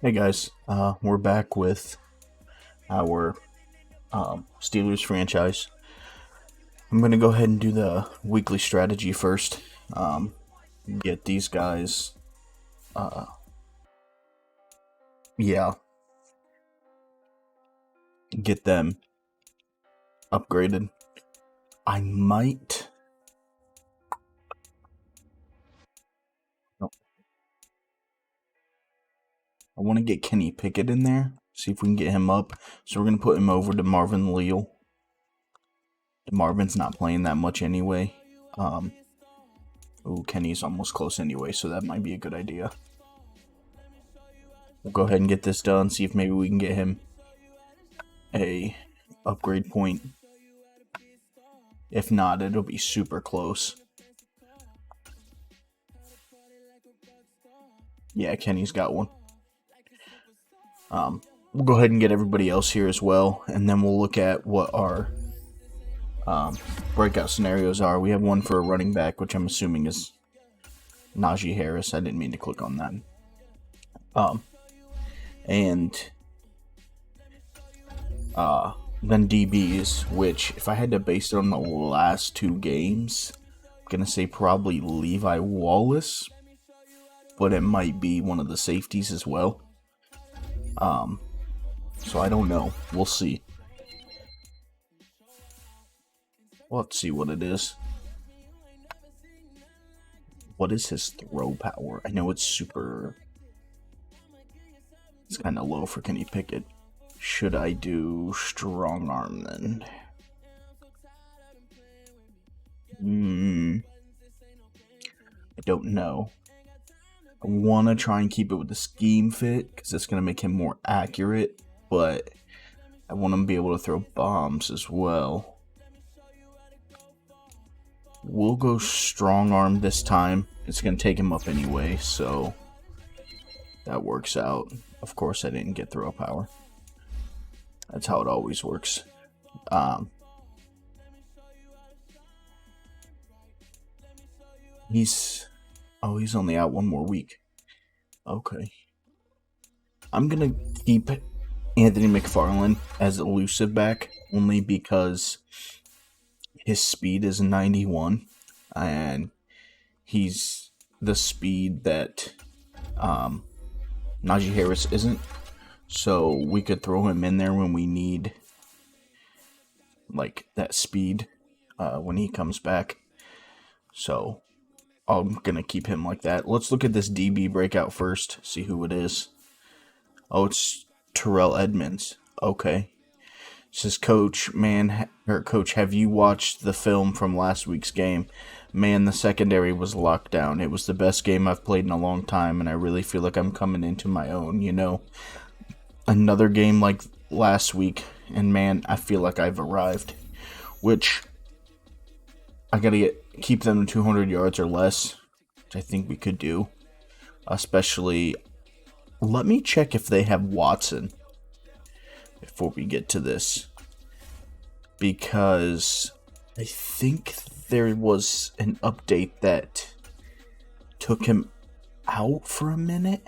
Hey guys, we're back with our Steelers franchise. I'm gonna go ahead and do the weekly strategy first. Get these guys, yeah, get them upgraded. I might. No, I want to get Kenny Pickett in there. See if we can get him up. So we're gonna put him over to Marvin Leal. Marvin's not playing that much anyway. Kenny's almost close anyway, so that might be a good idea. We'll go ahead and get this done. See if maybe we can get him a upgrade point. If not, it'll be super close. Yeah, Kenny's got one. We'll go ahead and get everybody else here as well, and then we'll look at what our breakout scenarios are. We have one for a running back, which I'm assuming is Najee Harris. I didn't mean to click on that. And then DBs, which if I had to base it on the last two games, I'm gonna say probably Levi Wallace, but it might be one of the safeties as well. So I don't know. We'll see. Let's see what it is. What is his throw power? I know it's super. It's kind of low for Kenny Pickett. Should I do strong arm then? I don't know. I want to try and keep it with the scheme fit because it's going to make him more accurate, but I want him to be able to throw bombs as well. We'll go strong arm this time. It's going to take him up anyway, so that works out. Of course, I didn't get throw power. That's how it always works. He's only out one more week. Okay. I'm going to keep Anthony McFarland as elusive back only because his speed is 91 and he's the speed that Najee Harris isn't. So we could throw him in there when we need like that speed when he comes back. So I'm going to keep him like that. Let's look at this DB breakout first, see who it is. Oh, it's Terrell Edmonds. Okay. Says, Coach, have you watched the film from last week's game? Man, the secondary was locked down. It was the best game I've played in a long time, and I really feel like I'm coming into my own, you know? Another game like last week, and man, I feel like I've arrived. Which, I gotta keep them to 200 yards or less, which I think we could do. Especially, let me check if they have Watson before we get to this, because I think there was an update that took him out for a minute.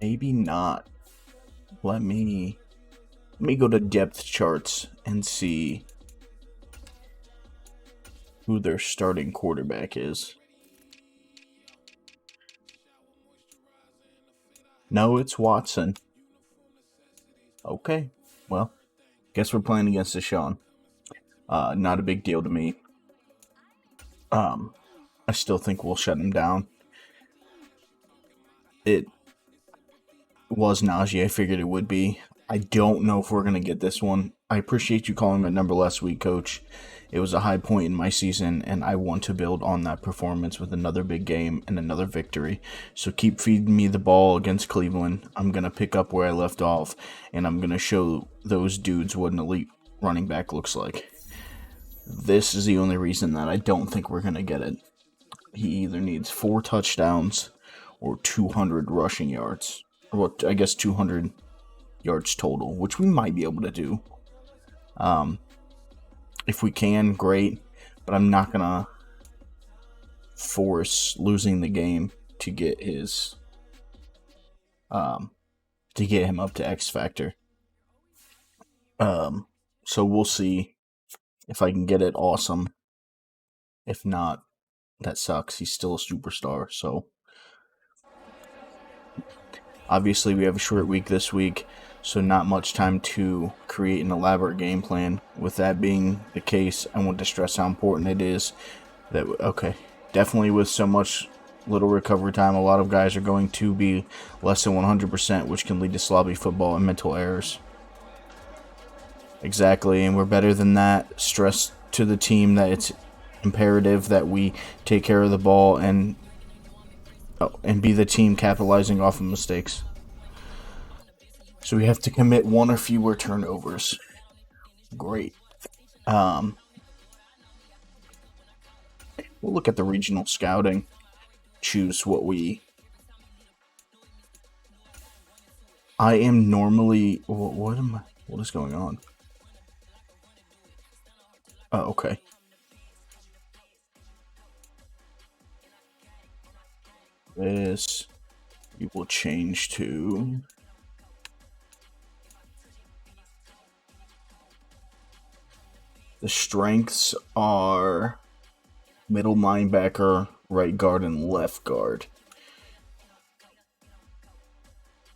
Maybe not. Let me go to depth charts and see who their starting quarterback is. No, it's Watson. Okay, well, guess we're playing against Deshaun. Not a big deal to me. I still think we'll shut him down. It was Najee. I figured it would be. I don't know if we're going to get this one. I appreciate you calling my number last week, Coach. It was a high point in my season, and I want to build on that performance with another big game and another victory. So keep feeding me the ball against Cleveland. I'm going to pick up where I left off, and I'm going to show those dudes what an elite running back looks like. This is the only reason that I don't think we're going to get it. He either needs 4 touchdowns or 200 rushing yards. Or I guess 200 yards total, which we might be able to do. If we can, great. But I'm not going to force losing the game to get his to get him up to X Factor. So we'll see if I can get it. Awesome. If not, that sucks. He's still a superstar. So obviously we have a short week this week, so not much time to create an elaborate game plan. With that being the case, I want to stress how important it is that, okay, definitely with so much little recovery time, a lot of guys are going to be less than 100%, which can lead to sloppy football and mental errors. Exactly, and we're better than that. Stress to the team that it's imperative that we take care of the ball and be the team capitalizing off of mistakes. So we have to commit one or fewer turnovers. Great. We'll look at the regional scouting. Choose what we... I am normally... What is going on? Oh, okay. This we will change to... The strengths are middle linebacker, right guard, and left guard.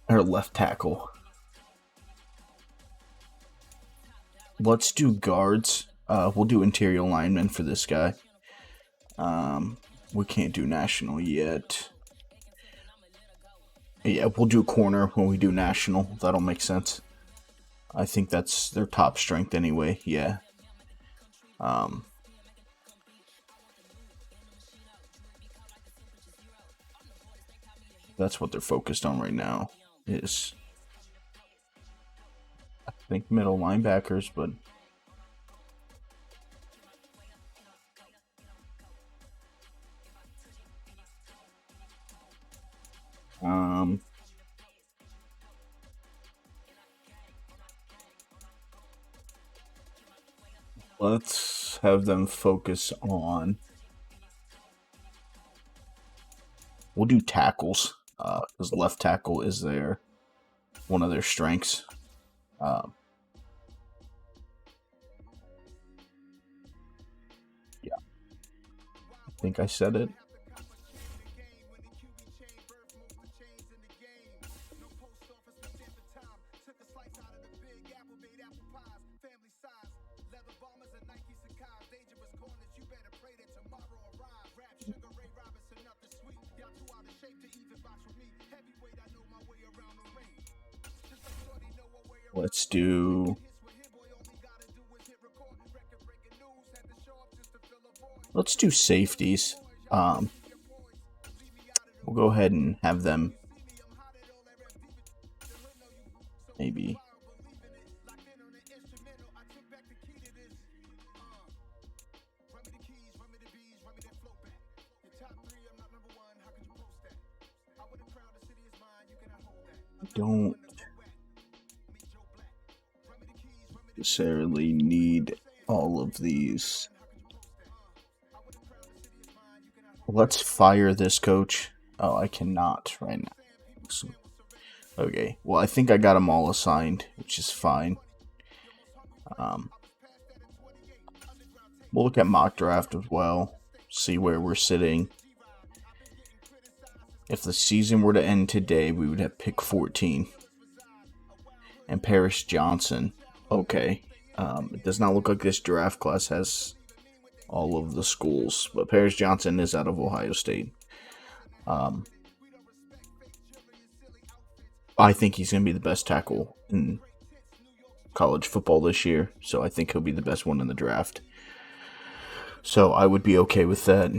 Or left tackle. Let's do guards. We'll do interior linemen for this guy. We can't do national yet. Yeah, we'll do corner when we do national. That'll make sense. I think that's their top strength anyway. Yeah. That's what they're focused on right now. Is I think middle linebackers, but let's have them focus on... We'll do tackles, because left tackle is one of their strengths. Yeah, I think I said it. Let's do... Let's do safeties. We'll go ahead and have them maybe... Don't necessarily need all of these. Let's fire this coach. Oh, I cannot right now. Okay, well, I think I got them all assigned, which is fine. We'll look at mock draft as well, see where we're sitting. If the season were to end today, we would have pick 14. And Paris Johnson. Okay. It does not look like this draft class has all of the schools, but Paris Johnson is out of Ohio State. I think he's going to be the best tackle in college football this year, so I think he'll be the best one in the draft. So I would be okay with that.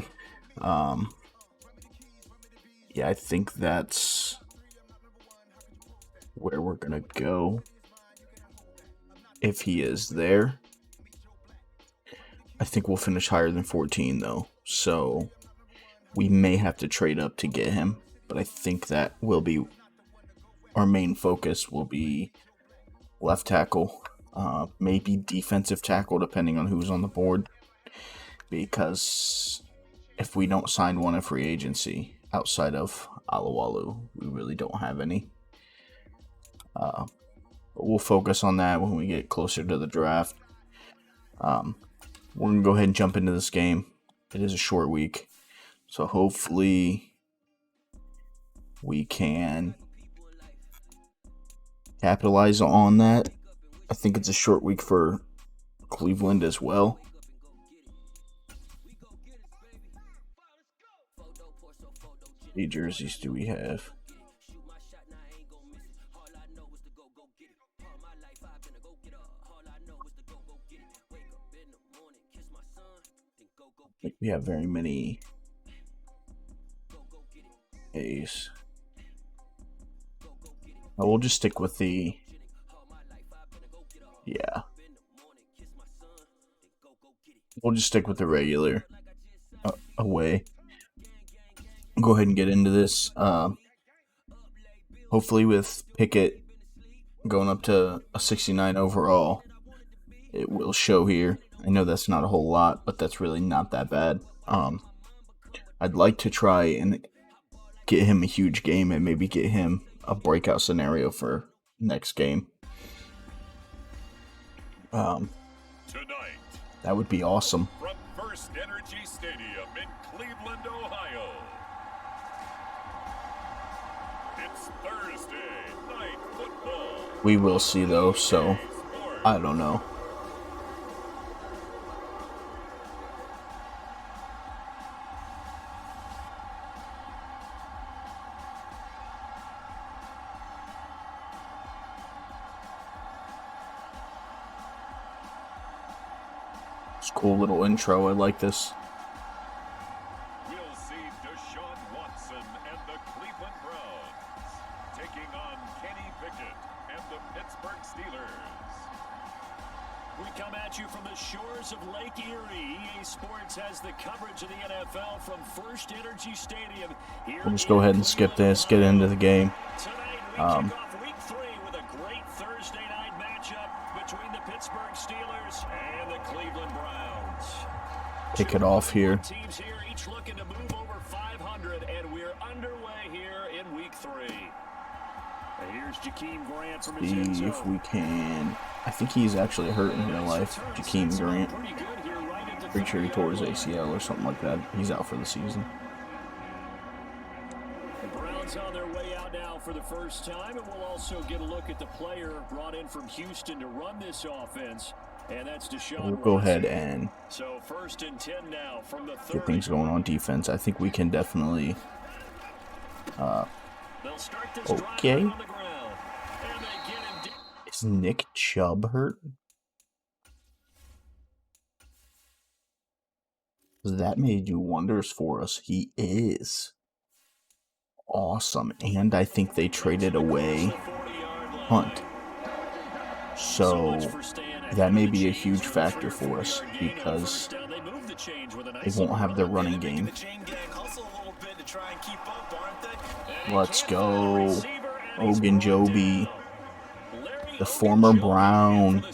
Yeah, I think that's where we're going to go. If he is there, I think we'll finish higher than 14, though. So we may have to trade up to get him, but I think that will be our main focus. Will be left tackle, maybe defensive tackle, depending on who's on the board, because if we don't sign one in free agency outside of Aluwalu. We really don't have any. But we'll focus on that when we get closer to the draft. We're going to go ahead and jump into this game. It is a short week, so hopefully we can capitalize on that. I think it's a short week for Cleveland as well. How many jerseys do we have? I think we have very many A's. We'll just stick with the... Yeah. We'll just stick with the regular away. Go ahead and get into this. Hopefully with Pickett going up to a 69 overall, it will show here. I know that's not a whole lot, but that's really not that bad. I'd like to try and get him a huge game and maybe get him a breakout scenario for next game. That would be awesome. From First Energy Stadium in Cleveland, Ohio. It's Thursday night football. We will see though, so I don't know. It's a cool little intro. I like this. We'll see Deshaun Watson and the Cleveland Browns taking on Kenny Pickett and the Pittsburgh Steelers. We come at you from the shores of Lake Erie. EA Sports has the coverage of the NFL from First Energy Stadium. We'll just go ahead and skip this, get into the game. Tonight we kick off Week 3 with a great Thursday night matchup between the Pittsburgh Steelers and the Cleveland Browns. Kick it off here. Teams here each looking to move over 500, and we're underway here in Week 3. And here's Jakeem Grant from his end See zone. if we can. I think he's actually hurt in real life. Jakeem Grant. Pretty good here right into Pretty sure he tore his ACL or something like that. He's out for the season. The Browns on their way out now for the first time, and we'll also get a look at the player brought in from Houston to run this offense, and that's Deshaun We'll go Watson. ahead and So 1st and 10 now from the 30. get things going on defense. I think we can definitely. They'll start this drive Okay. right on the ground, and they get him down. Is Nick Chubb hurt? That may do wonders for us. He is. Awesome. And I think they traded away Hunt. So that may be a huge factor for us because they won't have their running game. Let's go. Ogunjobi, the former Brown.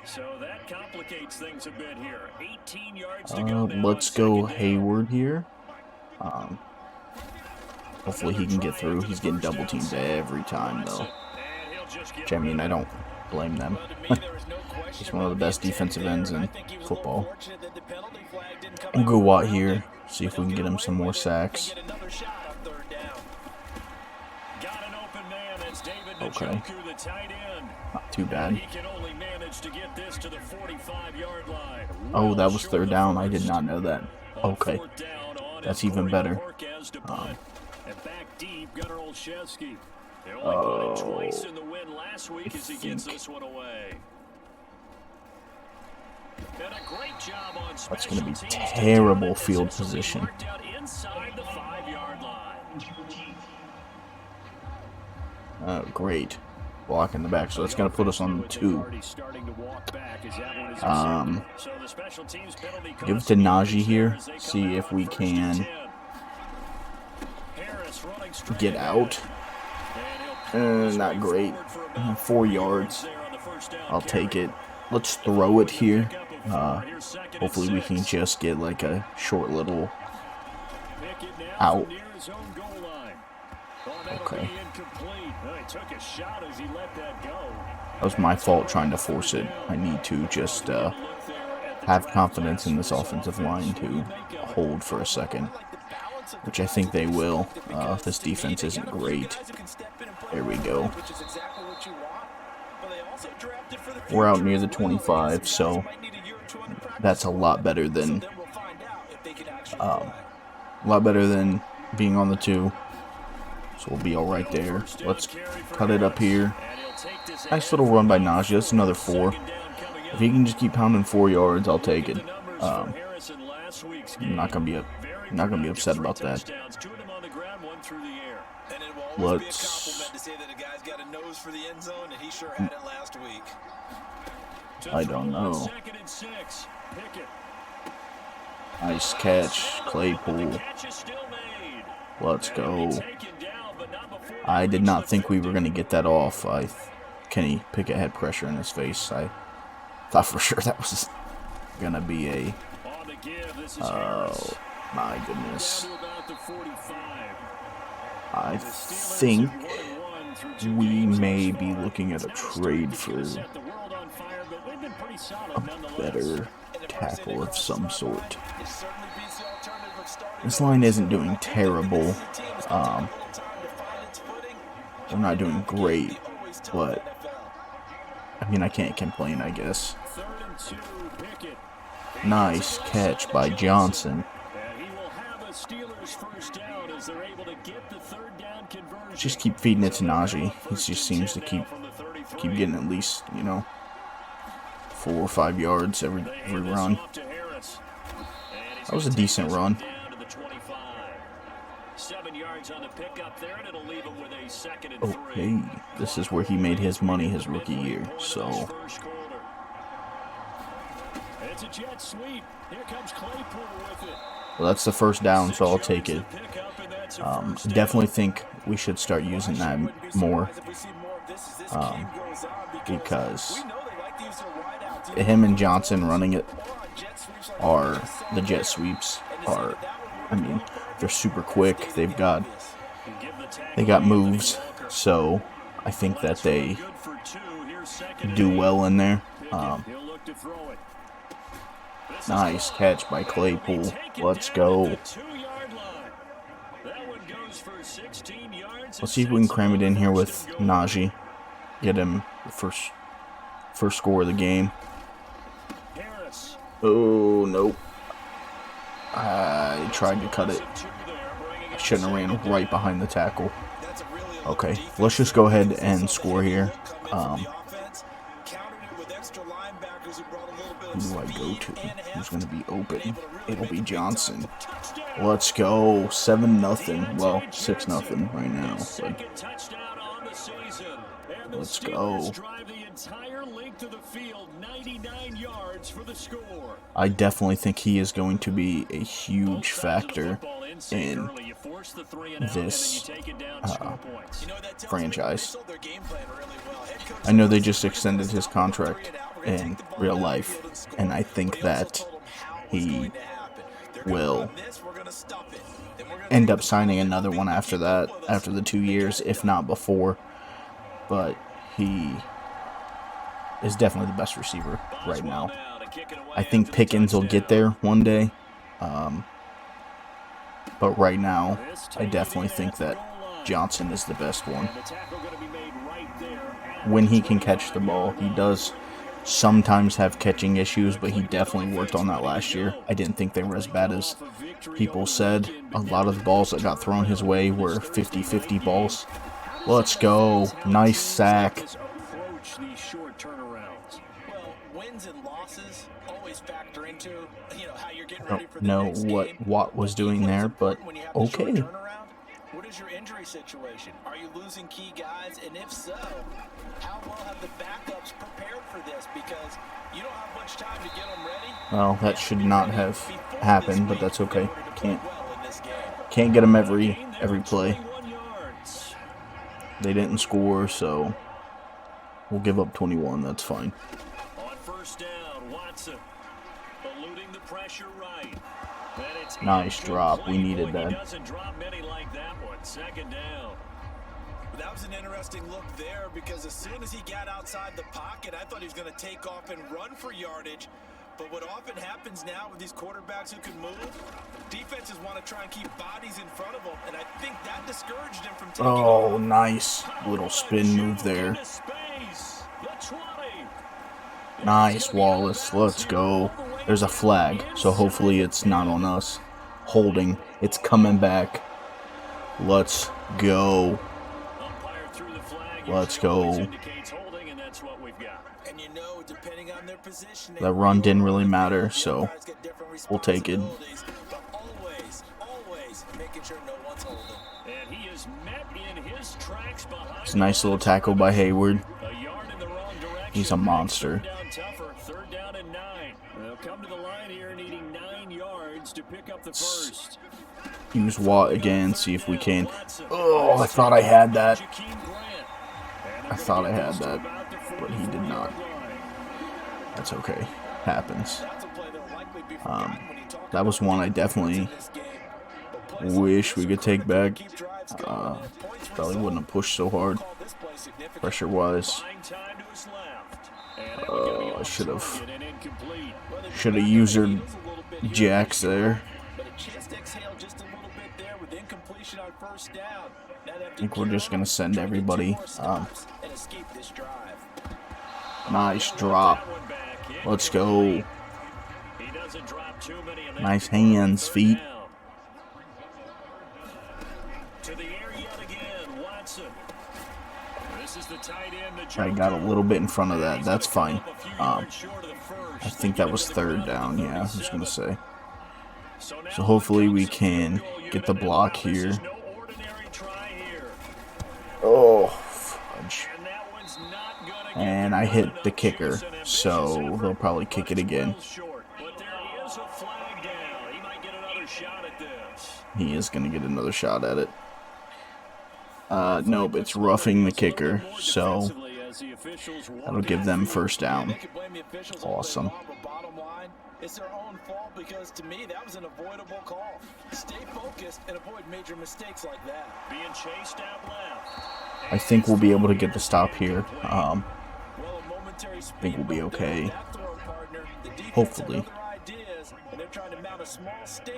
So that complicates things a bit here. 18 yards to go now Let's on go second down. Hayward here. Hopefully he can get through. He's getting double teamed every time though. And he'll just get Which I mean, I don't blame them. He's one of the best defensive ends in football. We'll go Watt here. See if we can get him some more sacks. Got an open man. That's David Okay. Njoku, the tight end. Not too bad. He can only manage to get this to the 45-yard line. Oh, that was Short third of down. I did first. not know that. On Okay. 4th down on That's his even Corey better. Clark as to punt. And back deep, Gunnar Olszewski. They only punted twice in the win last week as he gets this one away. And a great job on That's special going to be teams terrible to field this will be position. marked out inside the 5-yard line. Oh, great. Block in the back. So that's going to put us on 2. Already starting to walk back as that one is Um, accepted. So the special teams penalty Give it cost to the Najee Eagles here. there as they come See out if on we 1st and can 10. Harris running straight get ahead. out. And he'll pull his Not way great. forward for about 4 4 yards. there on the first down I'll carry. take it. Let's throw it here. Pickup of Hopefully we can just get like a short little out. Okay. That was my fault trying to force it. I need to just have confidence in this offensive line to hold for a second, which I think they will. This defense isn't great. There we go. We're out near the 25, so that's a lot better than being on the 2. So we'll be all right there. Let's cut it up here. Nice little run by Najee. That's another 4. If he can just keep pounding 4 yards, I'll take it. I'm not gonna be upset about that. Let's. I don't know. Nice catch, Claypool. Let's go. I did not think we were going to get that off. Kenny Pickett had pressure in his face. I thought for sure that was going to be a... Oh, my goodness. I think we may be looking at a trade for a better tackle of some sort. This line isn't doing terrible. They're not doing great, but I mean, I can't complain, I guess. Nice catch by Johnson. Just keep feeding it to Najee. He just seems to keep getting at least, 4 or 5 yards every run. That was a decent run. Okay, this is where he made his money his rookie year, so. Well, that's the first down, so I'll take it. Definitely think we should start using that more, because him and Johnson running it are the jet sweeps are, I mean, they're super quick. They got moves, so I think that they do well in there. Nice catch by Claypool. Let's go. Let's see if we can cram it in here with Najee. Get him the first score of the game. Oh, nope. I tried to cut it. I shouldn't have ran right behind the tackle. Okay, let's just go ahead and score here. Who do I go to? Who's going to be open? It'll be Johnson. Let's go. 7-0. Well, 6-0 right now. But let's go. I definitely think he is going to be a huge factor in this franchise. I know they just extended his contract in real life, and I think that he will end up signing another one after that, after the 2 years, if not before. But he is definitely the best receiver right now. I think Pickens will get there one day, but right now, I definitely think that Johnson is the best one. When he can catch the ball, he does sometimes have catching issues, but he definitely worked on that last year. I didn't think they were as bad as people said. A lot of the balls that got thrown his way were 50-50 balls. Let's go. Nice sack. I don't know what Watt was doing there, but okay. What is your injury situation? Are you losing key guys? And if so, how well have the backups prepared for this? Because you don't have much time to get them ready. Well, that should not have happened, but that's okay. Can't get them every play. They didn't score, so we'll give up 21. That's fine. On first down, Watson. eluding the pressure right. And it's Nice drop. We needed Boy, he that. doesn't drop many like that one. Second down. That was an interesting look there because as soon as he got outside the pocket, I thought he was going to take off and run for yardage. But what often happens now with these quarterbacks who can move, defenses want to try and keep bodies in front of them, and I think that discouraged him from taking Oh, nice little spin move there. Into space. The 20. Nice, Wallace. Let's go. There's a flag, so hopefully it's not on us. Holding. It's coming back. Let's go. Umpire threw the flag. Let's Usually always go. indicates holding, and that's what we've got. And you know, depending on their position, That run didn't really matter, so we'll take it. But always making sure no one's holding. And he is met in his tracks behind. It's a nice little tackle by Hayward. A yard in the wrong direction. He's a monster. Third down tougher. Third down and 9. They'll come to the line here needing 9 yards to pick up the first. Use Watt again, see if we can. Oh, I thought I had that. I thought I had that, but he did not. That's okay. Happens. That was one I definitely wish we could take back. Probably wouldn't have pushed so hard, pressure-wise. I should have used her jacks there. I think we're just gonna send everybody. Nice drop. Let's go. Nice hands, feet. I got a little bit in front of that. That's fine. I think that was third down. Yeah, I was gonna say. So hopefully we can get the block here. Oh, fudge. And I hit the kicker, so they'll probably kick it again. He is going to get another shot at it. Nope, it's roughing the kicker, so that'll give them first down. Awesome. It's their own fault because to me that was an avoidable call. Stay focused and avoid major mistakes like that. Being chased out left. I think we'll be able to get the stop here. I think we'll be okay. Hopefully.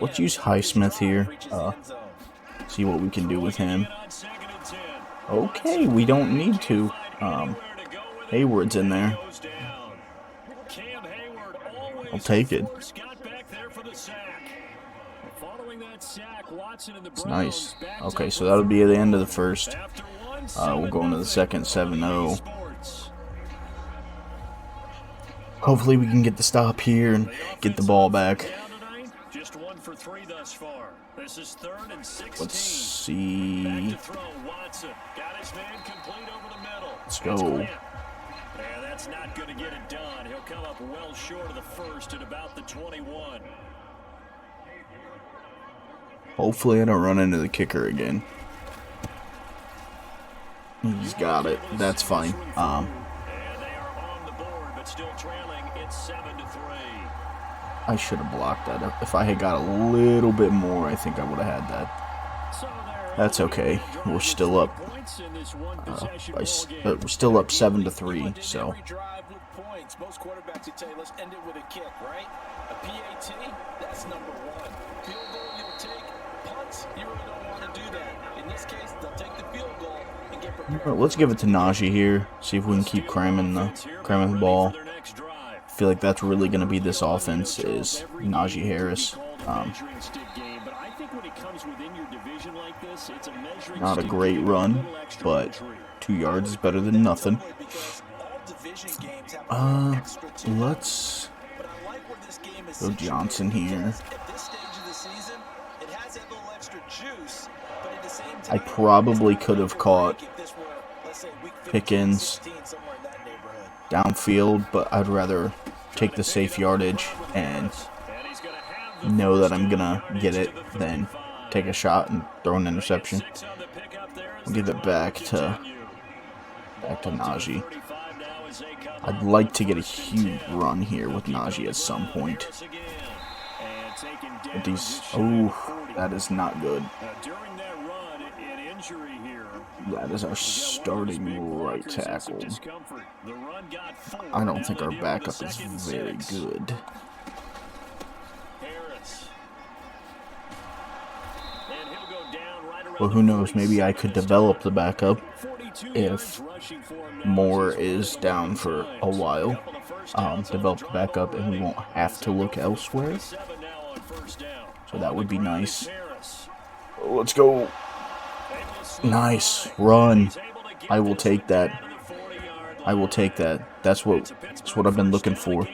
Let's use Highsmith here. See what we can do with him. Okay, we don't need to. Hayward's in there. I'll take it. It's nice. Okay, so that'll be at the end of the first. We'll go into the second 7-0. Hopefully we can get the stop here and get the ball back. Just 1 for 3 thus far. This is 3rd and 16. Let's see. Back to throw. Watson got his man complete over the middle. Let's go. Yeah, that's not going to get it done. He'll come up well short of the first at about the 21. Hopefully I don't run into the kicker again. He's got it. That's fine. And they are on the board, but still trailing. It's 7-3. I should have blocked that. If I had got a little bit more, I think I would have had that. That's okay. We're still up. We're still up 7-3. So. Most quarterbacks would tell you, let's end it with a kick, right? A PAT, that's number 1. Field goal you'll take. Punts, you really don't want to do that. In this case, they'll take the field goal and get prepared. Let's give it to Najee here. See if we can keep cramming the ball. I feel like that's really going to be this offense is Najee Harris. Not a great run, but 2 yards is better than nothing. Let's go Johnson here. I probably could have caught Pickens downfield, but I'd rather take the safe yardage and know that I'm gonna get it than take a shot and throw an interception. We'll give it back to Najee. I'd like to get a huge run here with Najee at some point. But these, oh, that is not good. That is our starting right tackle. I don't think our backup is very good. Well, who knows? Maybe I could develop the backup if Moore is down for a while. Develop the backup and we won't have to look elsewhere. So that would be nice. Let's go. Nice run. I will take that. I will take that. That's what I've been looking for.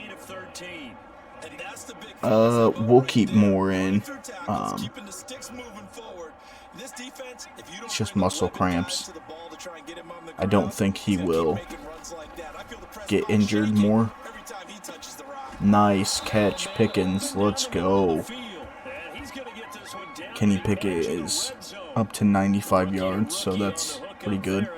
We'll keep Moore in. It's just muscle cramps. I don't think he will get injured more. Nice catch, Pickens. Let's go. Kenny Pickett is up to 95 yards, so that's pretty good.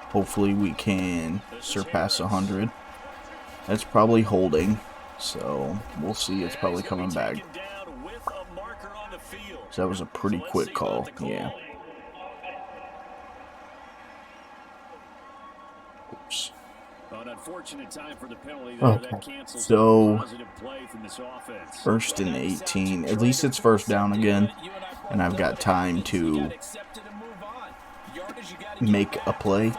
Hopefully we can surpass 100. That's probably holding, so we'll see. It's probably coming back. So that was a pretty quick call, yeah. Oops. Okay, so first and 18. At least it's first down again, and I've got time to make a play.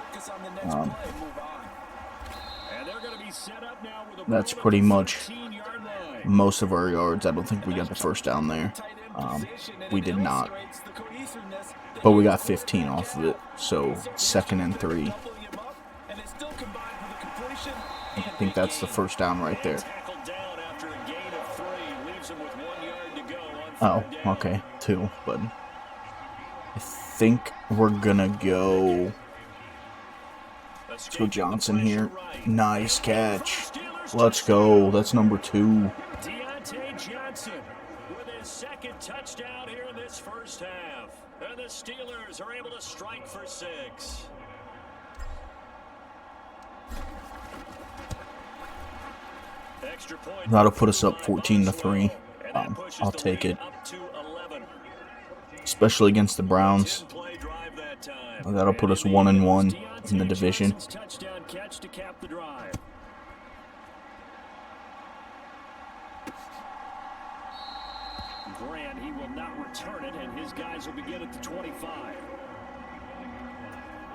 That's pretty much most of our yards. I don't think we got the first down there. We did not, but we got 15 off of it, so 2nd and 3. I think that's the first down right there. Oh, okay, 2, but I think we're gonna go. Let's go Johnson here. Nice catch. Let's go. That's number 2. Johnson with his 2nd touchdown here in this first half. And the Steelers are able to strike for 6. That'll put us up 14-3. I'll take it. Especially against the Browns. That'll put us 1-1 in the division. Grant, he will not return it, and his guys will begin at the 25.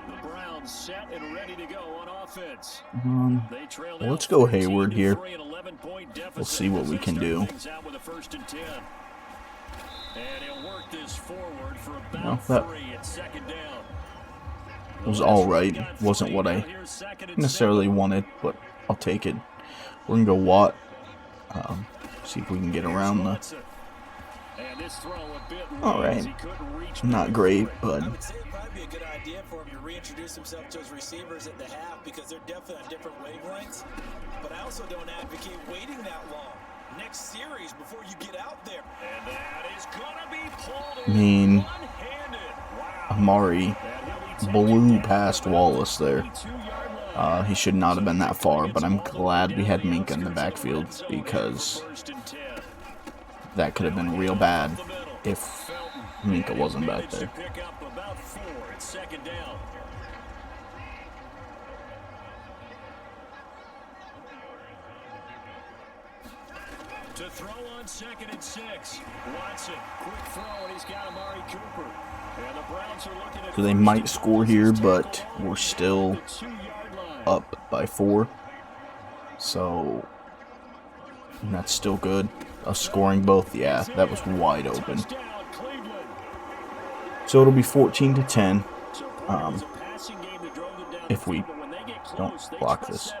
The Browns set and ready to go on offense. Let's go Hayward here. We'll see what we can do. No, that was alright. Wasn't what I necessarily wanted, but I'll take it. We're going to go Watt. See if we can get around the... Alright. Not great, but... I would say it'd probably be a good idea for him to reintroduce himself to his receivers at the half because they're definitely on different wavelengths. But I also don't advocate waiting that long. Next series before you get out there. And that is gonna be pulled I mean, one-handed. Amari blew past Wallace there. He should not have been that far, but I'm glad we had Minka in the backfield because that could have been real bad if Minka wasn't back there. To throw on 2nd and 6. Watson, quick throw, and he's got Amari Cooper. And the Browns are looking at... So they might score here, but we're still up by 4. So that's still good. Us scoring both, yeah, that was wide open. So it'll be 14-10 if we don't block this.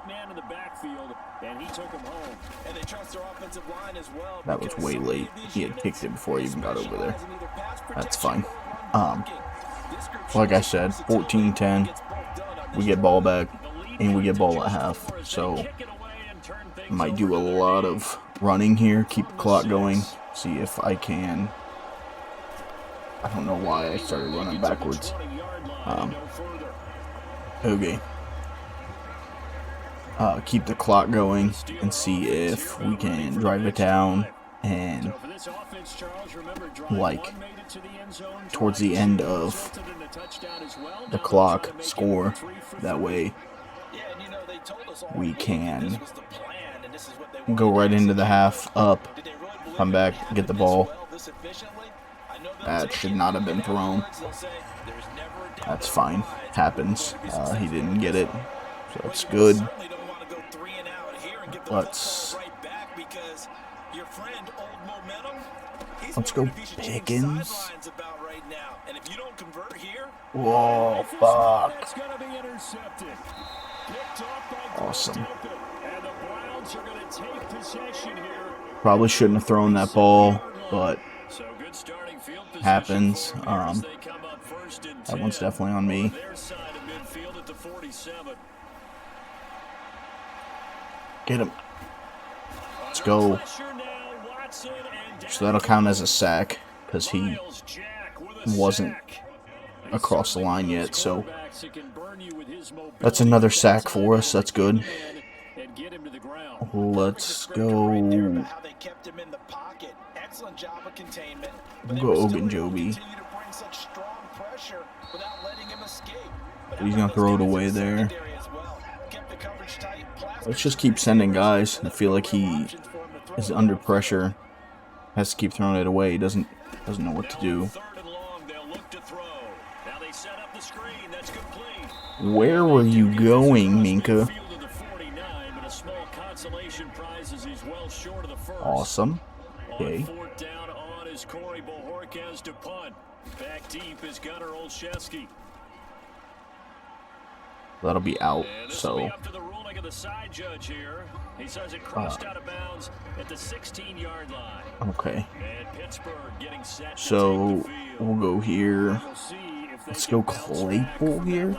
That was way late. He had kicked it before he even got over there. That's fine. Like I said, 14-10. We get ball back, and we get ball at half. So might do a lot of running here, keep the clock going, see if I can. I don't know why I started running backwards. Okay. Keep the clock going and see if we can drive it down and, like, towards the end of the clock score. That way we can go right into the half, up, come back, get the ball. That should not have been thrown. That's fine. Happens. He didn't get it, so it's good. Let's go Pickens. Whoa, fuck. Awesome. Probably shouldn't have thrown that ball, but happens. That one's definitely on me. Get him. Let's go. So that'll count as a sack because he wasn't across the line yet. So that's another sack for us. That's good. Let's go. We'll go Ogunjobi. He's going to throw it away there. Let's just keep sending guys. I feel like he is under pressure. Has to keep throwing it away. He doesn't know what to do. Where were you going, Minka? Awesome. Okay. That'll be out, so okay. So we'll go here. Let's go Claypool here.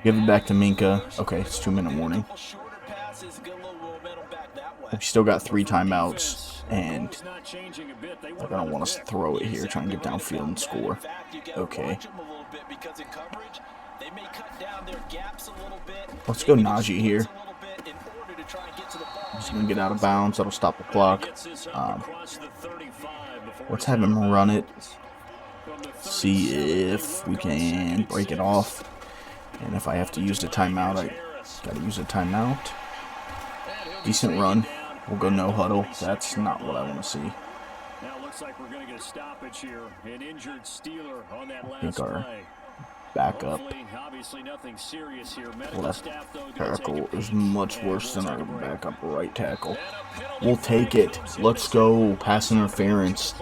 Give it back to Minka. Okay, it's 2-minute warning. We still got 3 timeouts, and I don't want us to throw it here, try and get downfield and score. Okay. Let's go Najee here. He's going to get out of bounds. That'll stop the clock. Let's have him run it. See if we can break it off. And if I have to use the timeout, I got to use a timeout. Decent run. We'll go no huddle. That's not what I want to see. Now looks like we're going to get a stoppage here. An injured Steeler on that last I think our play. backup left tackle is much worse than our backup right tackle. We'll take it. Let's go. Pass interference.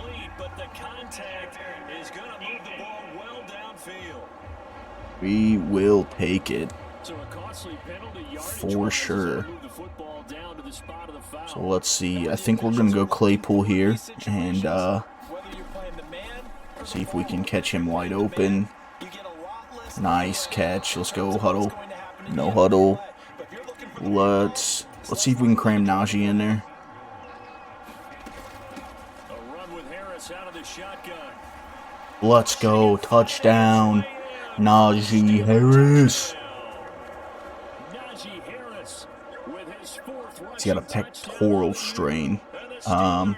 We will take it for sure. So let's see. I think we're going to go Claypool here and see if we can catch him wide open. Nice catch. Let's go huddle. No huddle. Let's see if we can cram Najee in there. Let's go. Touchdown. Najee Harris. He's got a pectoral strain. We'll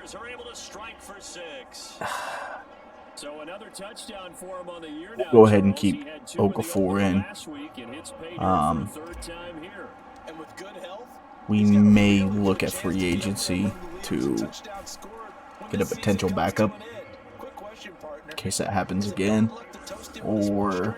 go ahead and keep Okafor in. We may look at free agency to get a potential backup in case that happens again, or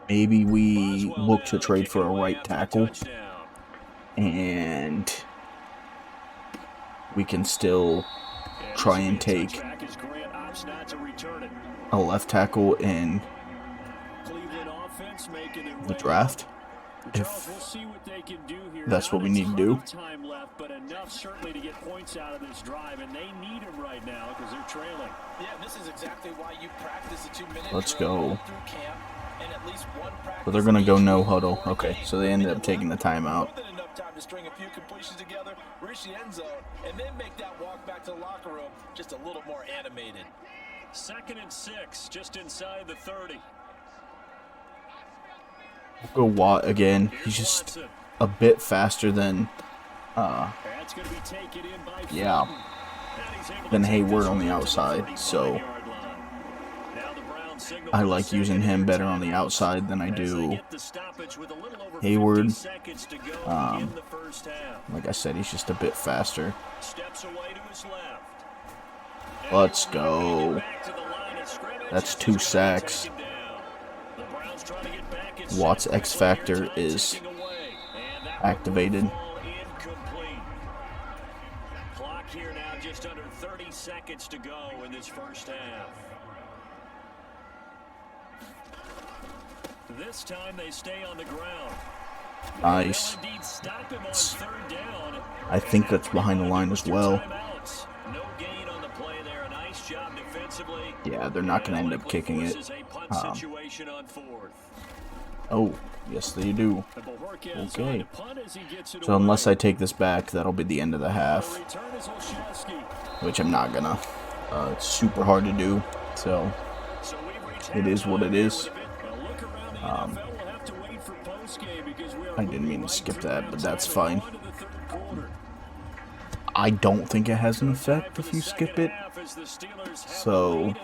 maybe we look to trade for a right tackle, and we can still try and take a left tackle in the draft. Charles, we'll see what they can do here. That's what we need to do. Time left, but enough certainly to get points out of this drive, and they need them right now because they're trailing. Yeah, this is exactly why you practice a 2-minute Let's drill go. through camp, and at least one practice But they're gonna go each no week huddle. before Okay, game. so they ended up taking the timeout. More than enough time to string a few completions together, reach the end zone, and then make that walk back to the locker room just a little more animated. 2nd and 6, just inside the 30. Go Watt again. He's just a bit faster than, That's going to be taken in by yeah, Fulton. And he's able to than take Hayward this on the one to outside. So 35-yard line. Now the Browns signal I for like the using second him better timeout on the outside than I as they do get the stoppage with a little over Hayward. 50 seconds to go in the first half. Like I said, he's just a bit faster. Steps away to his left. Let's go. Back to the line of scrimmage. That's 2 sacks. Taken down. The Browns trying to get back in Watt's second. X factor Time is ticking away. And that activated. will fall incomplete. Clock here now, just under 30 seconds to go in this first half. This time they stay on the ground. Nice. They'll indeed stop him on 3rd down. I think that's behind the line as well. Timeouts. No gain on the play there. A nice job defensively. Yeah, they're not going to end up kicking it. Forces a punt situation on 4th. Oh, yes they do. And Bohorquez Okay. on to punt as he gets it So away. unless I take this back, that'll be the end of the half, The return is Olszewski. which I'm not gonna. It's super hard to do, so So we've reached it is what it is. a look around the NFL. We'll have to wait for postgame because we are I didn't mean to moving skip right that, through but that's halftime fine. and on to the 3rd quarter. I don't think it has an effect if you skip it, so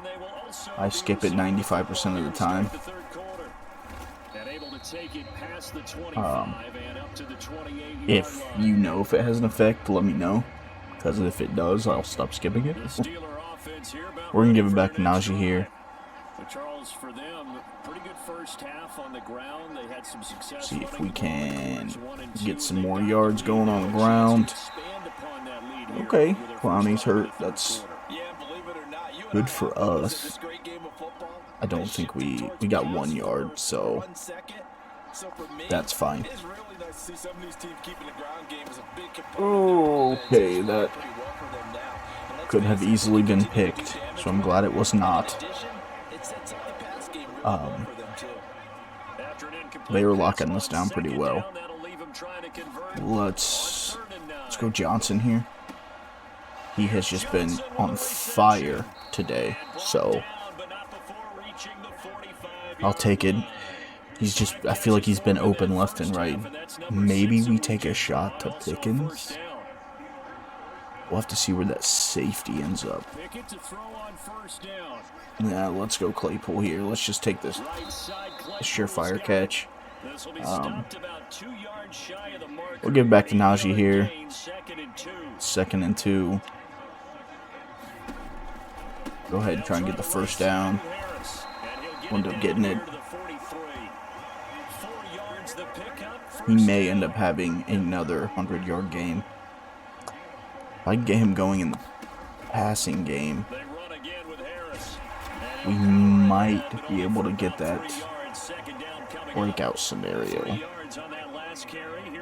I skip it 95% of the time. If you know if it has an effect, let me know, because if it does, I'll stop skipping it. We're going to give it back to Najee here. Charles, for them, pretty good first half on the ground. They had some success. See if we can get some more yards going on the ground. Okay, Clowney's hurt. That's good for us. I don't think we got 1 yard, so that's fine. Okay, that could have easily been picked, so I'm glad it was not. They were locking us down pretty well. Let's go Johnson here. He has just been on fire today, so I'll take it. I feel like he's been open left and right. Maybe we take a shot to Pickens. We'll have to see where that safety ends up. Yeah, let's go Claypool here. Let's just take this surefire catch. We'll give it back to Najee here. 2nd and 2. Go ahead and try and get the first down. End up getting it. He may end up having another 100-yard game. If I can get him going in the passing game, we might be able to get that breakout scenario.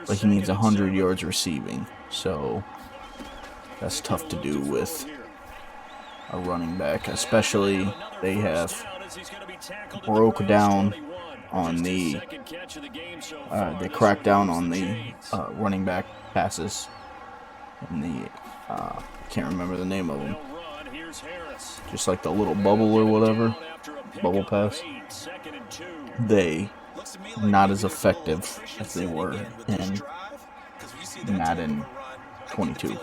But he needs 100 yards receiving, so that's tough to do with a running back, especially they have broke down on the they cracked down on the running back passes and the can't remember the name of them, just like the little bubble or whatever, bubble pass. They not as effective as they were in Madden 22.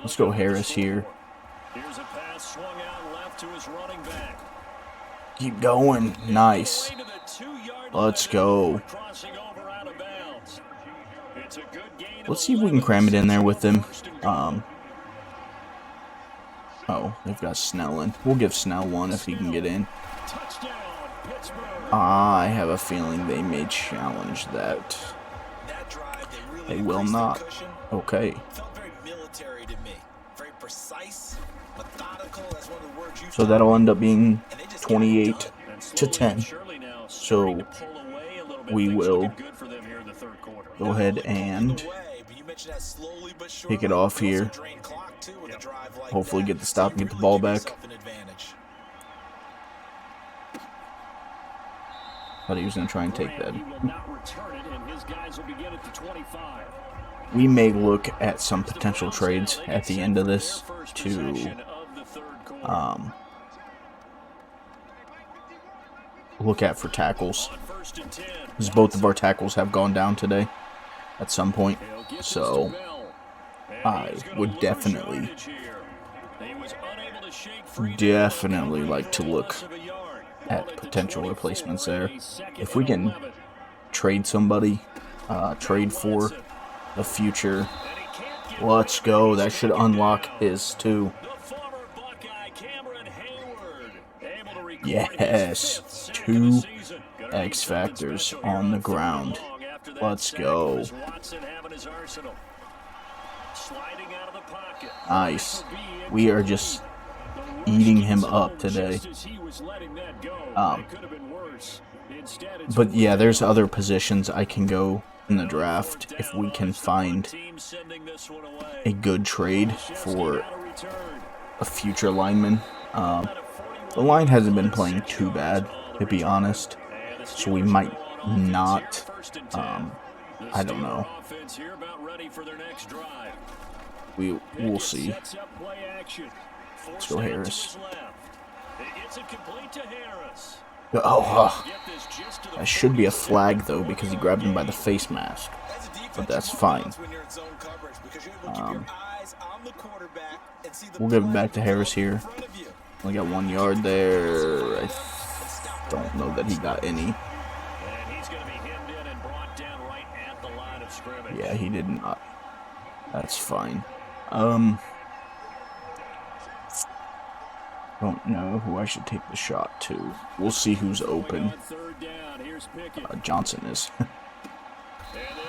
Let's go Harris here. Here's a pass swung out left to his running back. Keep going. Nice. Let's go. Let's see if we can cram it in there with them. Oh, they've got Snell in. We'll give Snell one if he can get in. I have a feeling they may challenge that. They will not. Okay. So that'll end up being 28 to 10. So we will go ahead and pick it off here. Hopefully get the stop and get the ball back. Thought he was going to try and take that. We may look at some potential trades at the end of this to look at for tackles, because both of our tackles have gone down today at some point. So I would definitely like to look at potential replacements there. If we can trade somebody, trade for the future, let's go. That should unlock his too. Yes, 2 X Factors on the ground. Let's go. Nice. We are just eating him up today. But yeah, there's other positions I can go in the draft if we can find a good trade for a future lineman. The line hasn't been playing too bad, to be honest, so we might not. I don't know. We'll see. Let's go Harris. Oh, that should be a flag though, because he grabbed him by the face mask, but that's fine. We'll give it back to Harris here. Only got 1 yard there. I don't know that he got any. Yeah, he did not. That's fine. Don't know who I should take the shot to. We'll see who's open. Johnson is.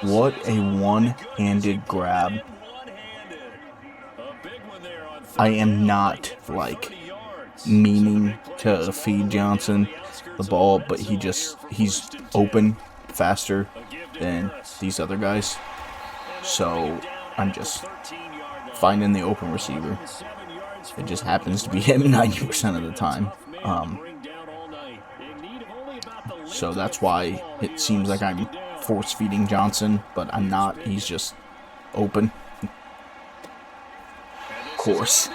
What a one-handed grab. I am not, like, meaning to feed Johnson the ball, but he's open faster than these other guys. So I'm just finding the open receiver. It just happens to be him 90% of the time. So that's why it seems like I'm force-feeding Johnson, but I'm not. He's just open. Of course.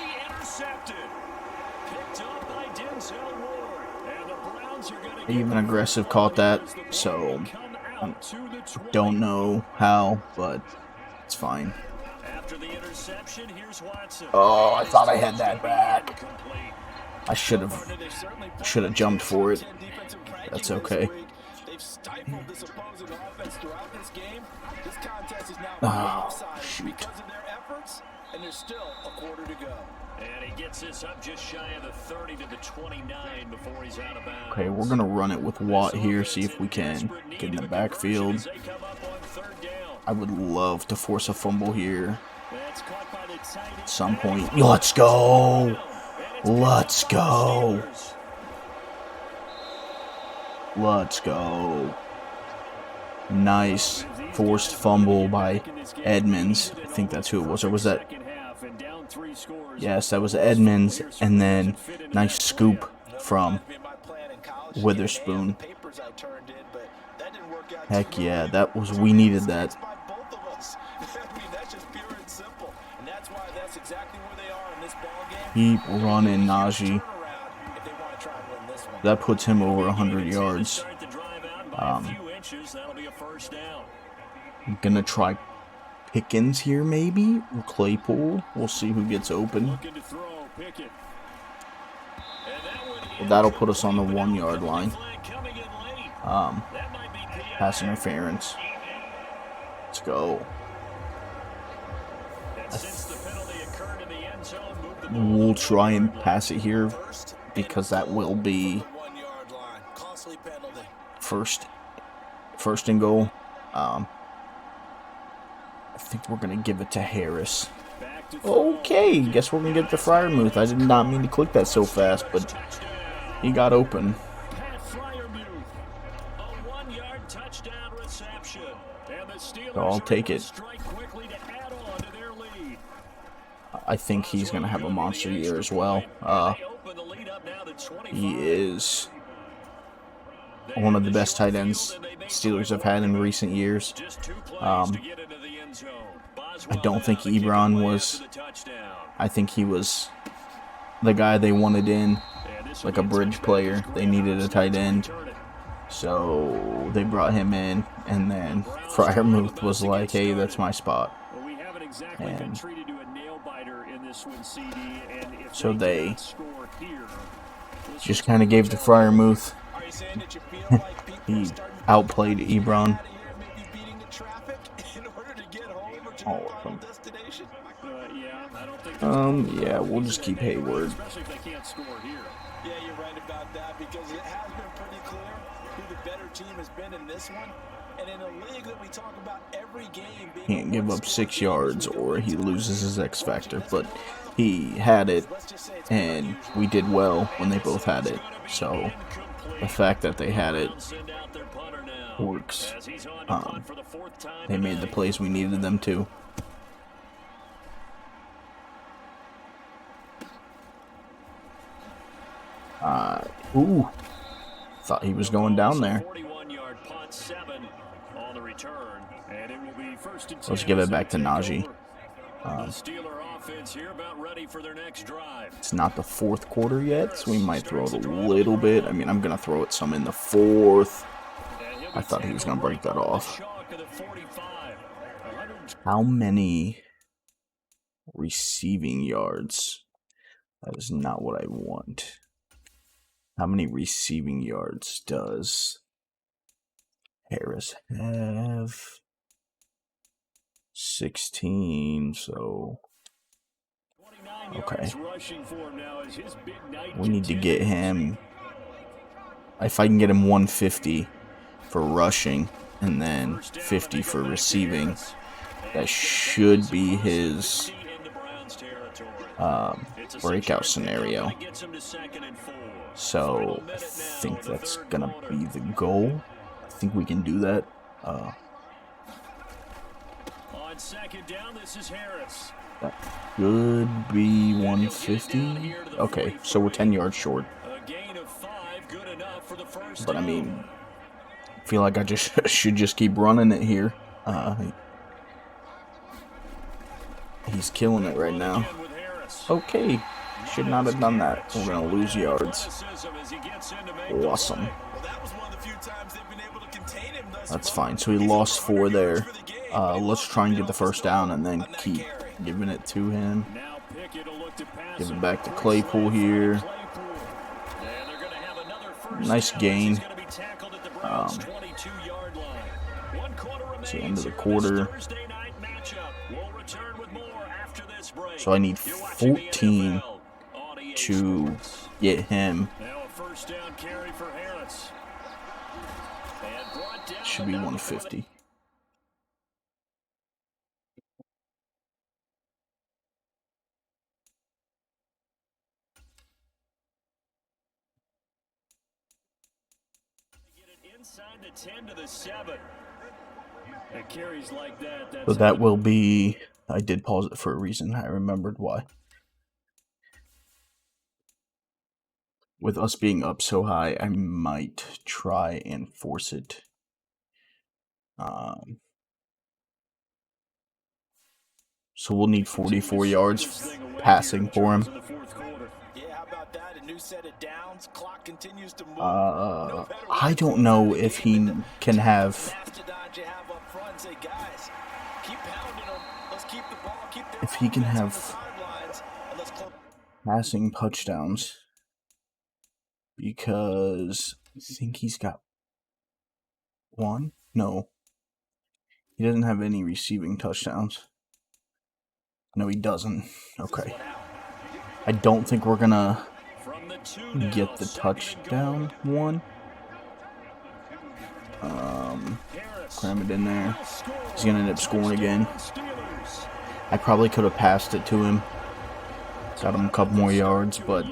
Even Aggressive caught that, so I don't know how, but it's fine. Oh, I thought I had that back. I should have jumped for it. That's okay. Oh, shoot. And there's still a quarter to go. And he gets this up just shy of the 30 to the 29 before he's out of bounds. Okay, we're going to run it with Watt here, see if we can get in the backfield. I would love to force a fumble here at some point. Let's go! Let's go! Let's go. Nice forced fumble by Edmonds. I think that's who it was. Or was that? Yes, that was Edmonds. And then nice scoop from Witherspoon. Heck yeah, that was, we needed that. Keep running, Najee. That puts him over 100 yards. I'm gonna try Pickens here, maybe, or Claypool. We'll see who gets open. Well, that'll put us on the 1 yard line. Pass interference. Let's go. We'll try and pass it here because that will be first and goal. I think we're gonna give it to Harris. Okay, guess we're gonna give it to Freiermuth. I did not mean to click that so fast, but he got open. So I'll take it. I think he's going to have a monster year as well. He is one of the best tight ends Steelers have had in recent years. I don't think Ebron was. I think he was the guy they wanted in, like a bridge player. They needed a tight end, so they brought him in, and then Freiermuth was like, hey, that's my spot. And so they just kind of gave to Freiermuth. He outplayed Ebron. All of them. Yeah, we'll just keep Hayward. Yeah, you're right about that, because it has been pretty clear who the better team has been in this one. And in a league that we talk about every game being, Can't give up 6 yards or he loses his X factor, but he had it, and we did well when they both had it. So the fact that they had it works. They made the plays we needed them to. Ooh, thought he was going down there. Let's give it back to Najee. It's not the fourth quarter yet, so we might throw it a little bit. I mean, I'm going to throw it some in the fourth. I thought he was going to break that off. How many receiving yards? That is not what I want. How many receiving yards does Harris have? 16, so okay. We need to get him. If I can get him 150 for rushing and then 50 for receiving, that should be his breakout scenario. So I think that's gonna be the goal. I think we can do that. On second down, this is Harris. That could be 150. Okay, so we're 10 yards short. But I mean, I feel like I just should just keep running it here. He's killing it right now. Okay, should not have done that. We're gonna lose yards. Awesome. That's fine. So he lost 4 there. Let's try and get the first down and then keep giving it to him. Give it back to Claypool here. Nice gain. It's the end of the quarter. So I need 14 to get him. Should be 150. So that will be. I did pause it for a reason. I remembered why. With us being up so high, I might try and force it. So we'll need 44 yards passing for him. I don't know if he can have. If he can have passing touchdowns, because I think he's got 1. No, he doesn't have any receiving touchdowns. No, he doesn't. Okay. I don't think we're gonna get the touchdown one. Cram it in there. He's gonna end up scoring again. I probably could have passed it to him. Got him a couple more yards, but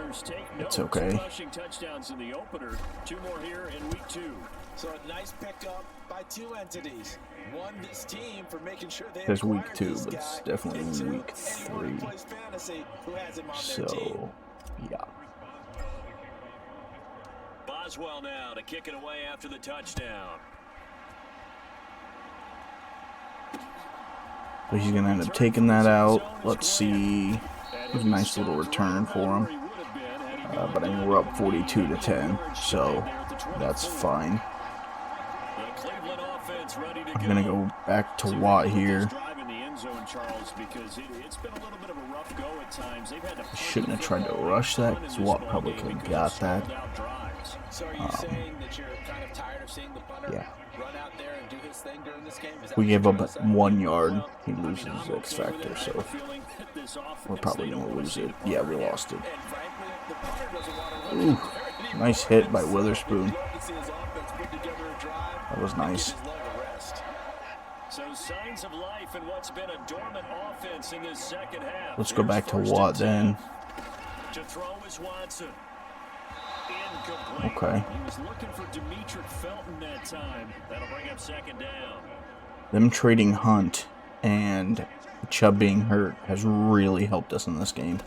listeners, take note. It's okay. 2 rushing touchdowns in the opener, 2 more here in week 2. So a nice pickup by 2 entities. One, this team for making sure they There's week acquired 2, this but guy. it's definitely And 2, in week anyone 3. who plays fantasy who has him on their team. So, yeah. Boswell now to kick it away after the touchdown. So he's going to end up taking that out. Let's see. It was a nice little return for him. But I mean, we're up 42-10, so that's fine. I'm going to go back to Watt here. I shouldn't have tried to rush that because Watt probably could have got that. So are you saying that you're kind of tired of seeing the punter run out there and do his thing during this game? We gave up 1 yard. He loses the X Factor, so we're probably going to lose it. Yeah, we lost it. Ooh, nice hit by Witherspoon. That was nice. So signs of life in what's been a dormant offense in this second half. Let's go back to Watt then. To throw is Watson. Okay. He was looking for Demetric Felton that time. That'll bring up second down. Them trading Hunt and Chubb being hurt has really helped us in this game.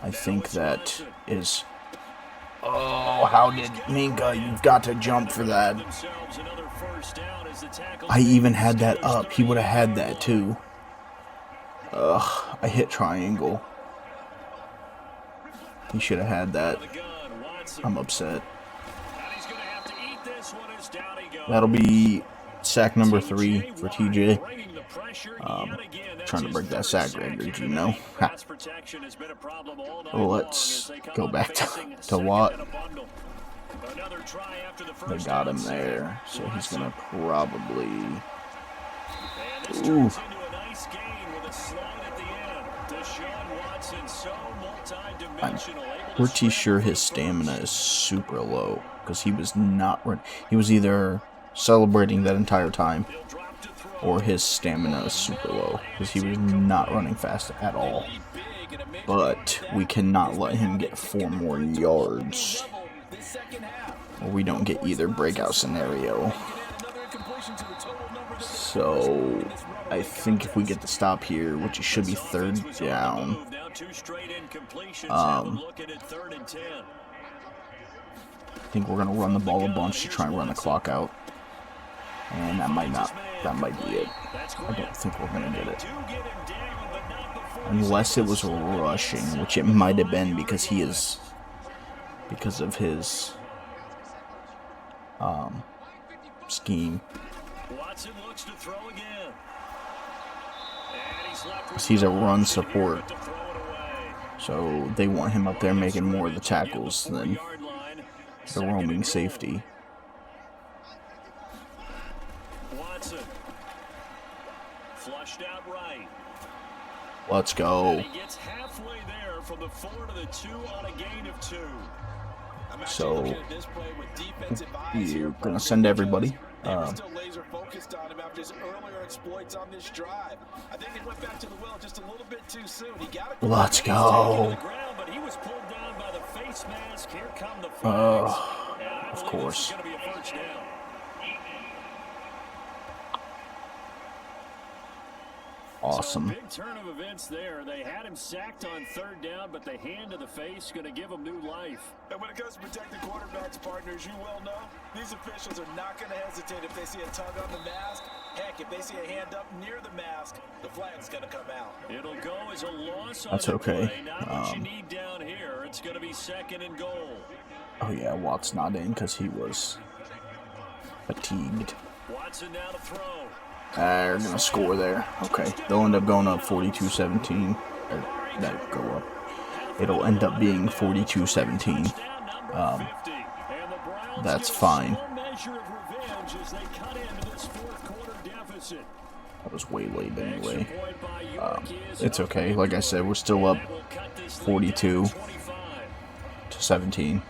I think that is... Oh, how did Minka? You've got to jump for that. I even had that up. He would have had that too. Ugh, I hit triangle. He should have had that. I'm upset. That'll be sack number 3 for TJ. Trying to break that sack record, you know. Let's go back to Watt. They got him there, so he's gonna probably. Ooh. I'm pretty sure his stamina is super low because he was not running. He was either celebrating that entire time or his stamina is super low because he was not running fast at all. But we cannot let him get 4 more yards or we don't get either breakout scenario. So I think if we get the stop here, which it should be 3rd down, I think we're going to run the ball a bunch to try and run the clock out. And that might be it. I don't think we're going to get it. Unless it was rushing, which it might have been because he is, because of his scheme. He's a run support. So they want him up there making more of the tackles than the roaming safety. Watson. Flushed out right. Let's go. He gets halfway there from the 4 to the 2 on a gain of 2. So we're gonna send everybody. Still laser focused on him after his earlier exploits on this drive. I think they went back to the well just a little bit too soon. He got Let's go. But he was pulled down by the face mask. Here come the flags. Of course. It's going to be a first down. Awesome. So big turn of events there. They had him sacked on 3rd down, but the hand to the face going to give him new life. And when it comes to protecting quarterbacks, partners, you well know, these officials are not going to hesitate if they see a tug on the mask. Heck, if they see a hand up near the mask, the flag's going to come out. It'll go as a loss on That's the okay. play. Not what you need down here. It's going to be 2nd and goal. Oh yeah, Watt's not in because he was fatigued. Watson now to throw. They're gonna score there. Okay, they'll end up going up 42-17. Or that go up. It'll end up being 42-17. That's fine. That was way late anyway. It's okay. Like I said, we're still up 42-17.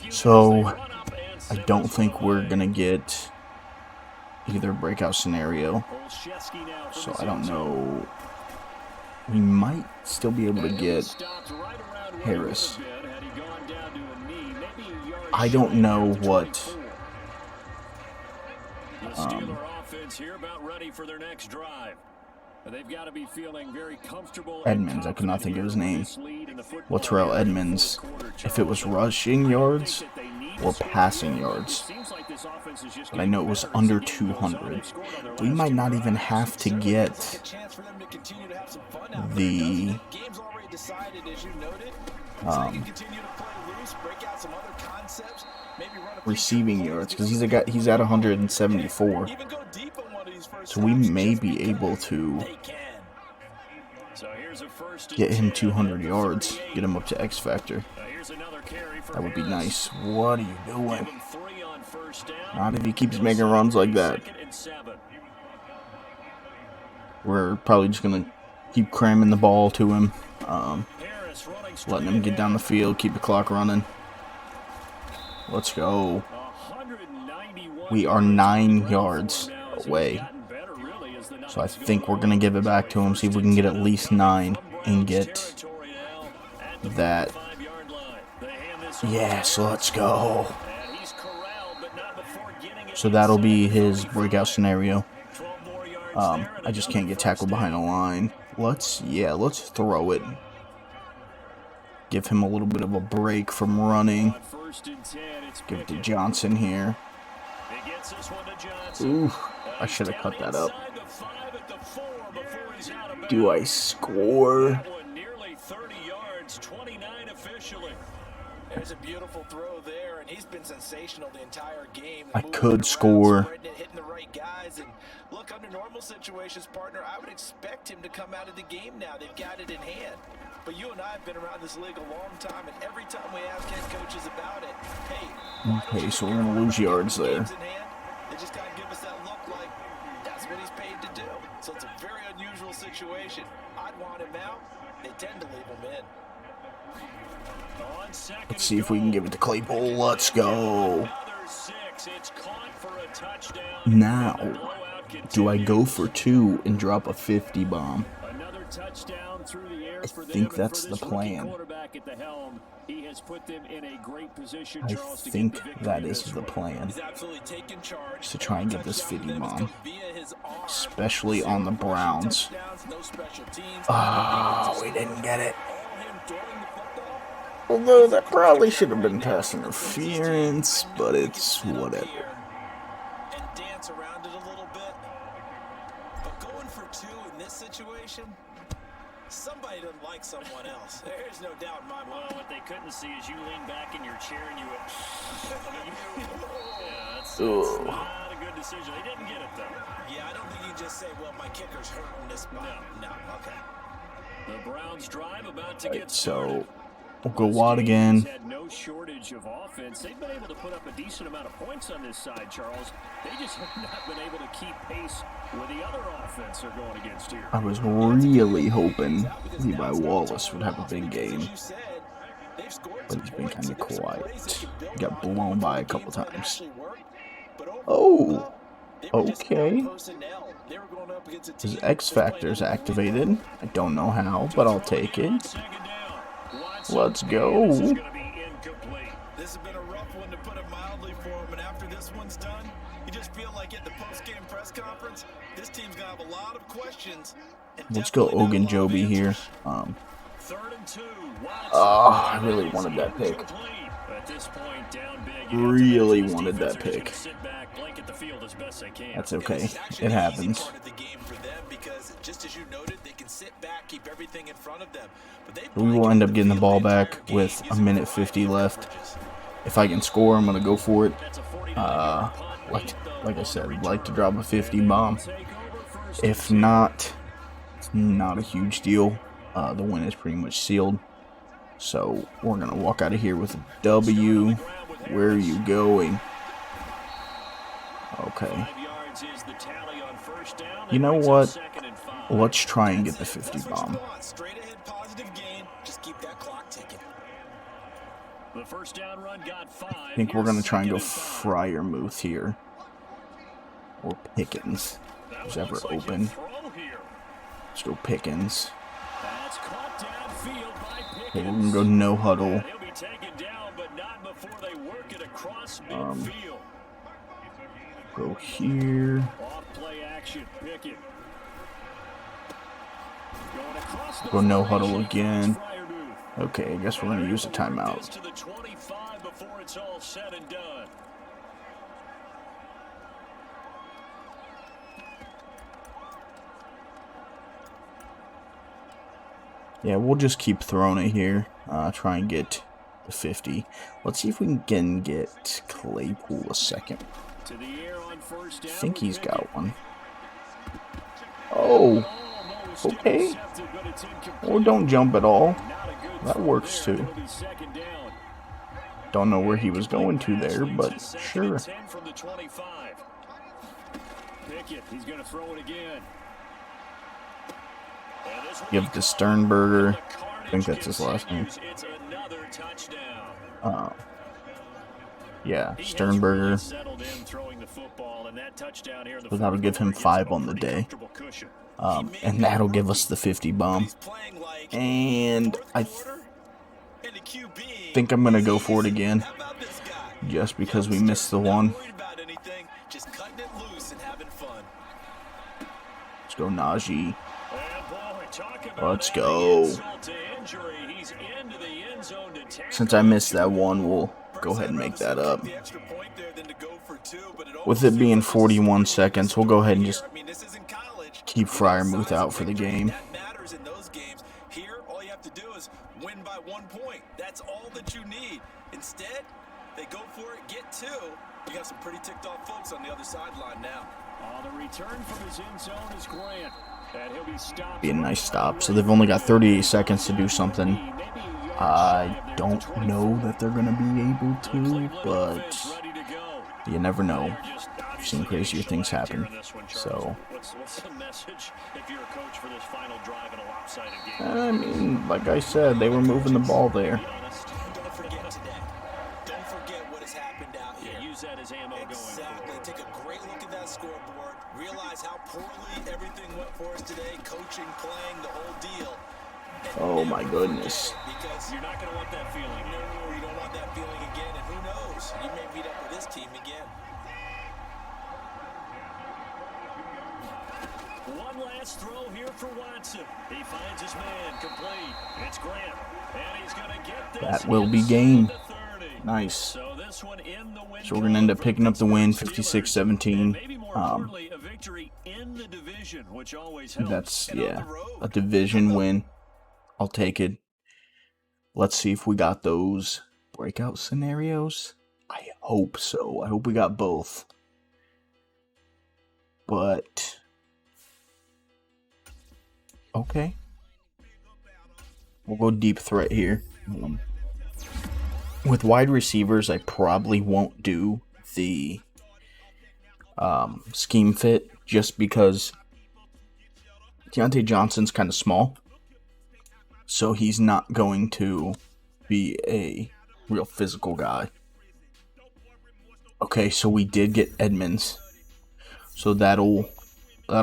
So I don't think we're gonna get either breakout scenario, so I don't know we might still be able to get Harris. I don't know what The Steeler offense here about ready for their next drive. They've got to be feeling very comfortable. Edmonds, I could not think of his name. Well, Terrell Edmonds, if it was rushing yards or passing yards, but I know it was under 200. We might not even have to get the receiving yards, because he's at 174. So we may be able to get him 200 yards, get him up to X Factor. That would be nice. What are you doing? Not if he keeps making runs like that. We're probably just going to keep cramming the ball to him. Letting him get down the field, keep the clock running. Let's go. We are 9 yards away. So I think we're going to give it back to him, see if we can get at least 9 and get that. Yes, let's go. So that'll be his breakout scenario. I just can't get tackled behind the line. Let's throw it. Give him a little bit of a break from running. Give it to Johnson here. Ooh, I should have cut that up. Do I score? There's a beautiful throw there, and he's been sensational the entire game. I could score. Hitting the right guys, and look, under normal situations, partner, I would expect him to come out of the game now. They've got it in hand. But you and I have been around this league a long time, and every time we ask head coaches about it, hey, okay, so we're gonna lose yards there. They just kind of give us that look like that's what he's paid to do. So it's a very unusual situation. I'd want him out. They tend to leave him in. Let's see if we can give it to Claypool. Let's go. Now, do I go for 2 and drop a 50 bomb? I think that's the plan. I think that is the plan. Just to try and get this 50 bomb. Especially on the Browns. Oh, we didn't get it. Although that probably should have been pass interference, but it's whatever. And dance around it a little bit. But going for 2 in this situation, somebody doesn't like someone else. There's no doubt in my mind. Well, what they couldn't see is you lean back in your chair and you went. Yeah, that's not a good decision. They didn't get it though. Yeah, I don't think you just say, "Well, my kicker's hurting this spot." No, okay. The Browns drive about to get so we'll go Watt again. Had no shortage of offense. They've been able to put up a decent amount of points on this side, Charles. They just have not been able to keep pace with the other offense they're going against here. I was really hoping Levi Wallace would have a big game, but he's been kind of quiet. He got blown by a couple times. Oh, okay. His X Factor's activated. I don't know how, but I'll take it. Let's go. This has been a rough one, to put it mildly, for him, and after this one's done, you just feel like at the post-game press conference, this team's gonna have a lot of questions. Let's go Ogunjobi here. I really wanted that pick. Really wanted that pick. That's okay. It happens. We will end up getting the ball back with 1:50 left. If I can score, I'm going to go for it. Like I said, I'd like to drop a 50 bomb. If not, it's not a huge deal. The win is pretty much sealed. So we're going to walk out of here with a W. Where are you going? Okay. You know what? Let's try and get the 50 bomb. I think we're going to try and go Freiermuth here. Or Pickens. Who's ever open. Let's go Pickens. Okay, we're gonna go no huddle. He'll be taken down, but not before they work it across midfield. Go here. Off play action, Pickett. Going across the Go no huddle formation. again. Freiermuth. Okay, I guess we're gonna use a timeout. To the 25 before it's all said and done. Yeah, we'll just keep throwing it here. Try and get the 50. Let's see if we can get Claypool a second. To the air on first I down. think he's got one. Oh, okay. Or don't jump at all. That works too. Don't know where he was going to there, but sure. Pickett, he's going to throw it again. Give it to Sternberger. I think that's his last name. Yeah, Sternberger. So that'll give him 5 on the day. And that'll give us the 50 bomb. And I think I'm going to go for it again. Just because we missed the one. Let's go Najee. Let's go. Since I missed that one, we'll go ahead and make that up. With it being 41 seconds, we'll go ahead and just keep Freiermuth out for the game. Here, all you have to do is win by 1 point. That's all that you need. Instead, they go for it, get 2. You got some pretty ticked off folks on the other sideline now. The return from his end zone is Grant. And he'll be stopped. Be a nice stop. So they've only got 38 seconds to do something. I don't know that they're going to be able to, but you never know. I've seen crazier things happen. So, I mean, like I said, they were moving the ball there. Don't forget today. Don't forget what has happened out here. Use that as ammo Exactly. Take a great look at that scoreboard. Realize how poorly everything went for us today. Coaching, playing, the whole deal. Oh my goodness. Because you're not going to want that feeling. No, you don't want that feeling again. And who knows? You may meet up with this team again. One last throw here for Watson. He finds his man complete. It's Grant. And he's going to get this. That will be game. Nice. So we're going to end up picking up the win, 56-17. That's, yeah, a division win. I'll take it. Let's see if we got those breakout scenarios. I hope so. I hope we got both. But, okay. We'll go deep threat here. With wide receivers, I probably won't do the scheme fit just because Deontay Johnson's kind of small. So he's not going to be a real physical guy. Okay, so we did get Edmonds. So that'll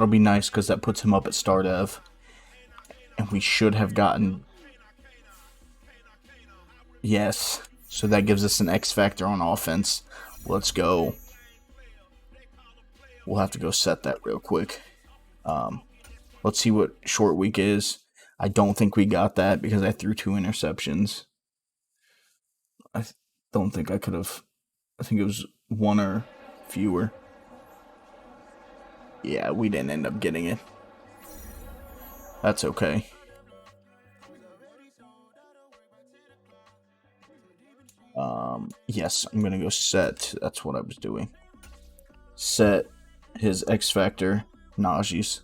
be nice because that puts him up at start of. And we should have gotten... Yes. So that gives us an X factor on offense. Let's go. We'll have to go set that real quick. Let's see what short week is. I don't think we got that because I threw 2 interceptions. I don't think I could have. I think it was 1 or fewer. Yeah, we didn't end up getting it. That's okay. Yes, I'm going to go set. That's what I was doing. Set his X Factor, Najee's.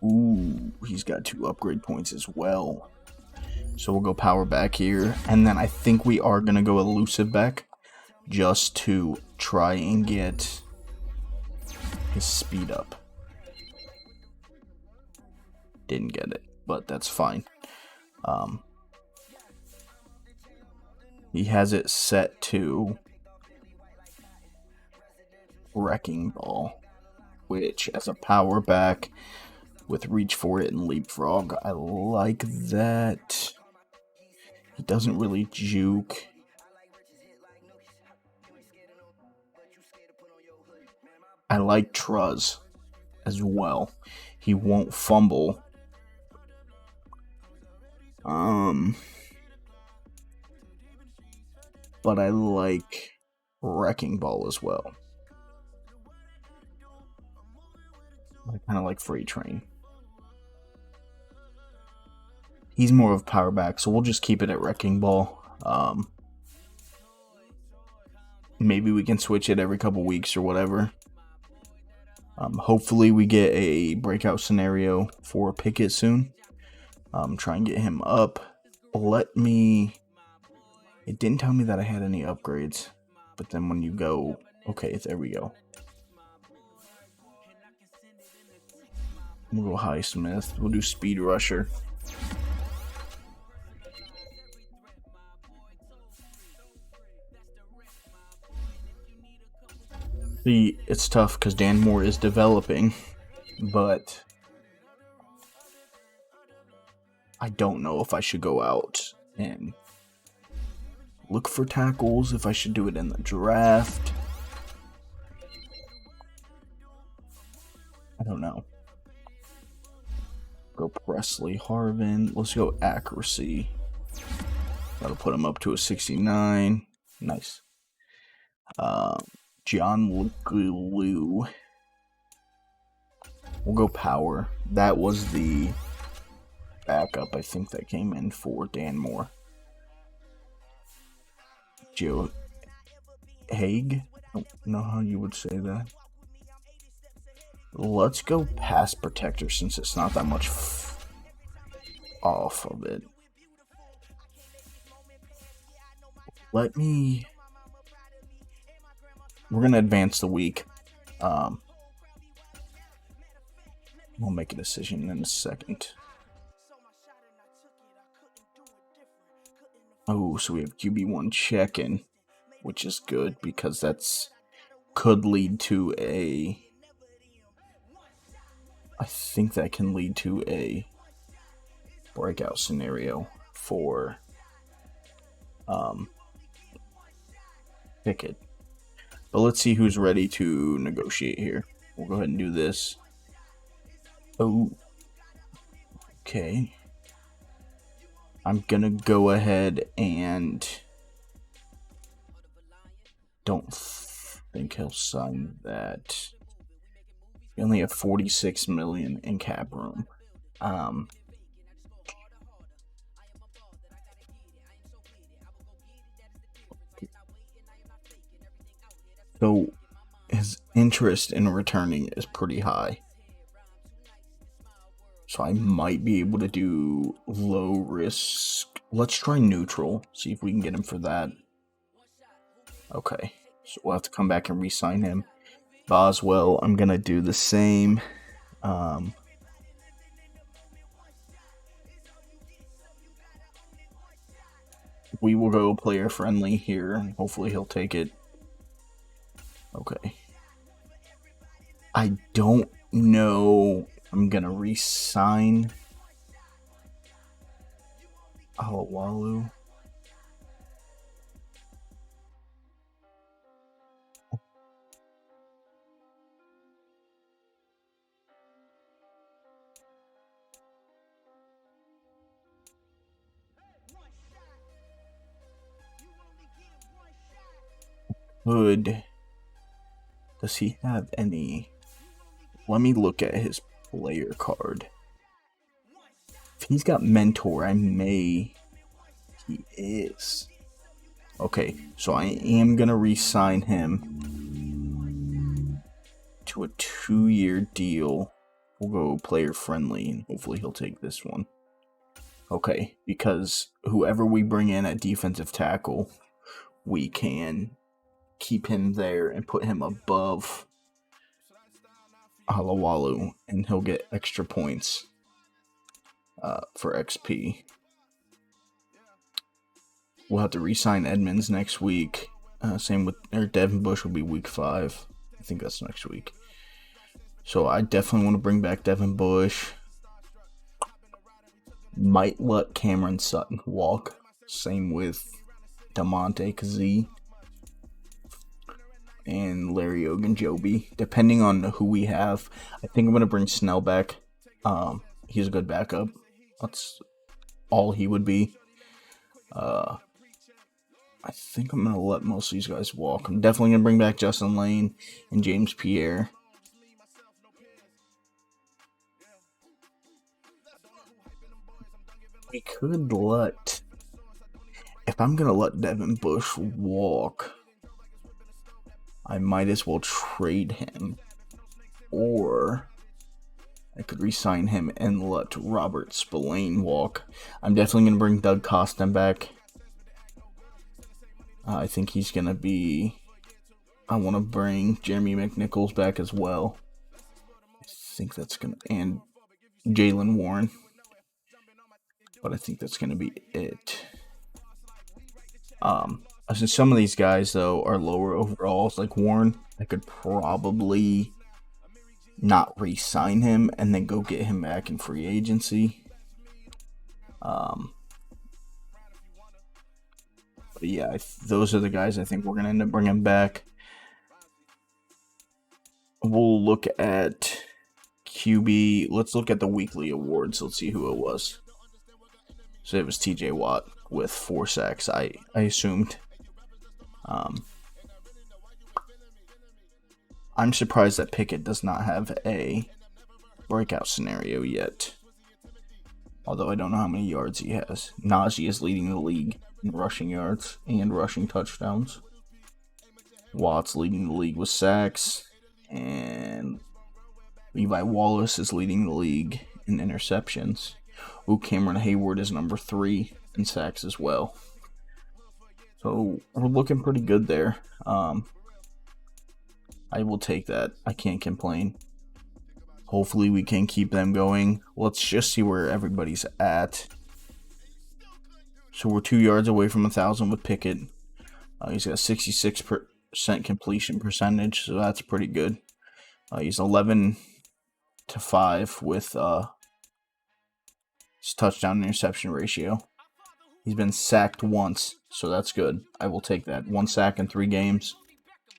Ooh, he's got 2 upgrade points as well. So we'll go power back here. And then I think we are going to go elusive back just to try and get his speed up. Didn't get it, but that's fine. He has it set to Wrecking Ball, which as a power back with reach for it and leapfrog, I like that. He doesn't really juke. I like Truz as well. He won't fumble. But I like Wrecking Ball as well. I kind of like Freight Train. He's more of a power back, so we'll just keep it at Wrecking Ball. Maybe we can switch it every couple weeks or whatever. Hopefully we get a breakout scenario for Pickett soon. Try and get him up. It didn't tell me that I had any upgrades. But then when you go, okay, there we go. We'll go Highsmith. We'll do Speed Rusher. See, it's tough because Dan Moore is developing, but I don't know if I should go out and look for tackles, if I should do it in the draft. I don't know. Go Presley Harvin. Let's go accuracy. That'll put him up to a 69. Nice. John Lou. We'll go power. That was the backup, I think, that came in for Dan Moore. Joe Haig? I don't know how you would say that. Let's go pass protector since it's not that much off of it. We're going to advance the week. We'll make a decision in a second. Oh, so we have QB1 check-in, which is good because that's could lead to a... I think that can lead to a breakout scenario for Pickett. But let's see who's ready to negotiate here. We'll go ahead and do this. Oh. Okay. I'm gonna go ahead and don't think he'll sign that. We only have 46 million in cap room. So his interest in returning is pretty high. So I might be able to do low risk. Let's try neutral. See if we can get him for that. Okay. So we'll have to come back and re-sign him. Boswell, I'm going to do the same. We will go player friendly here. Hopefully he'll take it. Okay. I don't know. I'm going to re-sign Alawalu. Does he have any? Let me look at his player card. If he's got mentor, He is. Okay, so I am gonna re-sign him to a 2-year deal. We'll go player friendly, and hopefully he'll take this one. Okay, because whoever we bring in at defensive tackle, we can keep him there and put him above Alawalu, and he'll get extra points for XP. We'll have to re-sign Edmonds next week. Same with Devin Bush will be week 5. I think that's next week. So I definitely want to bring back Devin Bush. Might let Cameron Sutton walk Same with Damonte Kazee and Larry Ogunjobi. Depending on who we have, I think I'm going to bring Snell back. He's a good backup. That's all he would be. I think I'm going to let most of these guys walk. I'm definitely going to bring back Justin Lane and James Pierre. We could let... If I'm going to let Devin Bush walk, I might as well trade him. Or I could re-sign him and let Robert Spillane walk. I'm definitely going to bring Doug Costin back. I think he's going to be... I want to bring Jeremy McNichols back as well. I think that's going to... And Jalen Warren. But I think that's going to be it. Since some of these guys, though, are lower overalls, like Warren, I could probably not re-sign him and then go get him back in free agency. But yeah, those are the guys I think we're going to end up bringing back. We'll look at QB. Let's look at the weekly awards. Let's see who it was. So it was TJ Watt with 4 sacks, I assumed. I'm surprised that Pickett does not have a breakout scenario yet. Although I don't know how many yards he has. Najee is leading the league in rushing yards and rushing touchdowns. Watt's leading the league with sacks. And Levi Wallace is leading the league in interceptions. Cameron Hayward is number 3 in sacks as well. So we're looking pretty good there. I will take that. I can't complain. Hopefully we can keep them going. Let's just see where everybody's at. So we're 2 yards away from 1,000 with Pickett. He's got 66% completion percentage, so that's pretty good. He's 11-5 with his touchdown interception ratio. He's been sacked once, so that's good. I will take that. 1 sack in 3 games.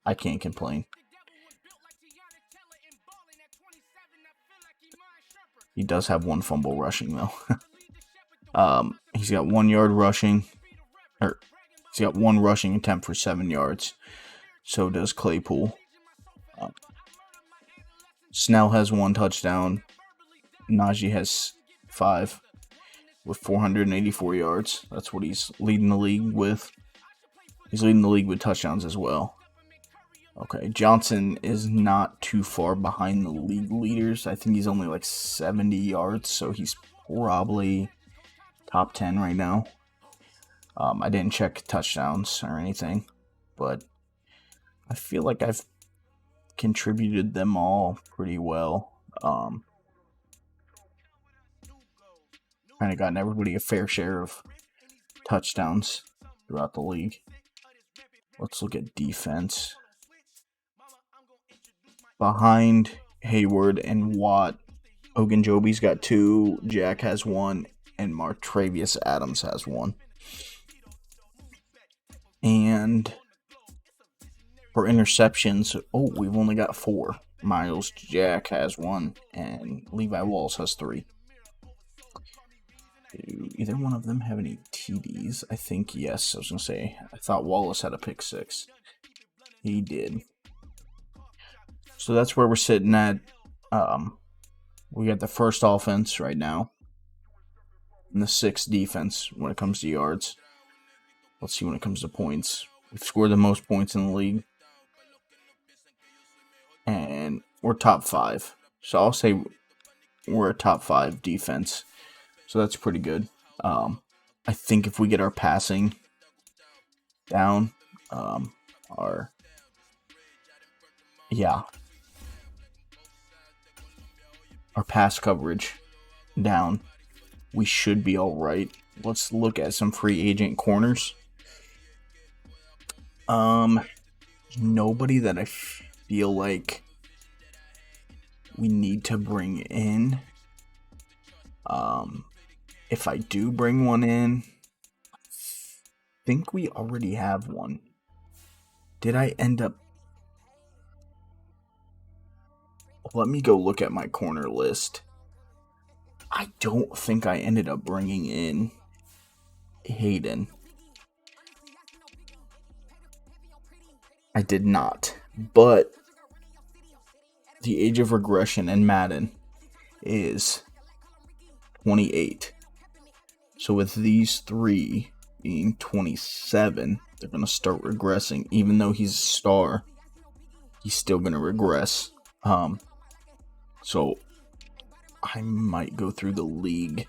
I can't complain. He does have 1 fumble rushing, though. He's got 1 yard rushing. He's got 1 rushing attempt for 7 yards. So does Claypool. Snell has 1 touchdown. Najee has 5 with 484 yards. That's what he's leading the league with. He's leading the league with touchdowns as well. Okay, Johnson is not too far behind the league leaders. I think he's only like 70 yards, so he's probably top 10 right now. I didn't check touchdowns or anything, but I feel like I've contributed them all pretty well. Kind of gotten everybody a fair share of touchdowns throughout the league. Let's look at defense. Behind Hayward and Watt, Ogunjobi's got 2, Jack has 1, and Martravius Adams has 1. And for interceptions, we've only got 4. Miles Jack has 1, and Levi Wallace has 3. Do either one of them have any TDs? I think yes. I was going to say, I thought Wallace had a pick 6. He did. So that's where we're sitting at. We got the first offense right now. And the 6th defense when it comes to yards. Let's see when it comes to points. We've scored the most points in the league. And we're top 5. So I'll say we're a top 5 defense. So that's pretty good. I think if we get our passing down, our pass coverage down, we should be all right. Let's look at some free agent corners. Nobody that I feel like we need to bring in. If I do bring one in, I think we already have one. Did I end up... Let me go look at my corner list. I don't think I ended up bringing in Hayden. I did not. But the age of regression in Madden is 28. So with these three being 27, they're going to start regressing. Even though he's a star, he's still going to regress. So I might go through the league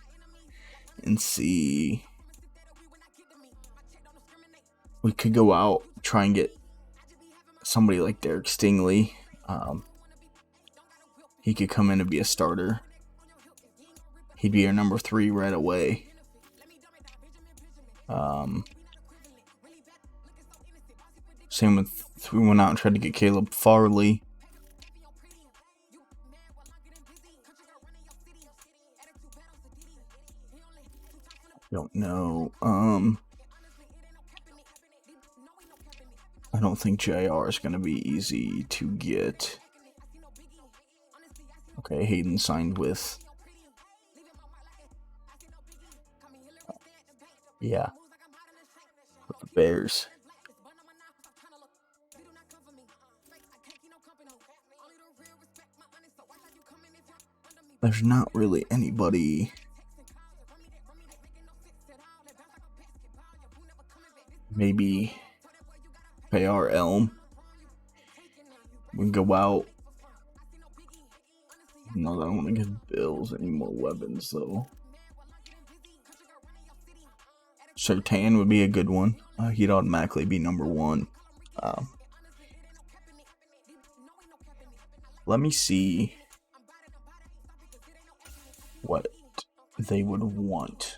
and see. We could go out, try and get somebody like Derek Stingley. He could come in and be a starter. He'd be our number 3 right away. Same with, we went out and tried to get Caleb Farley. Don't know. I don't think JR is going to be easy to get. Okay, Hayden signed with. Yeah. With the Bears. There's not really anybody. Maybe Bayar Elm. We can go out. No, I don't want to give Bills any more weapons, though. Sertan would be a good one. He'd automatically be number 1. Let me see what they would want.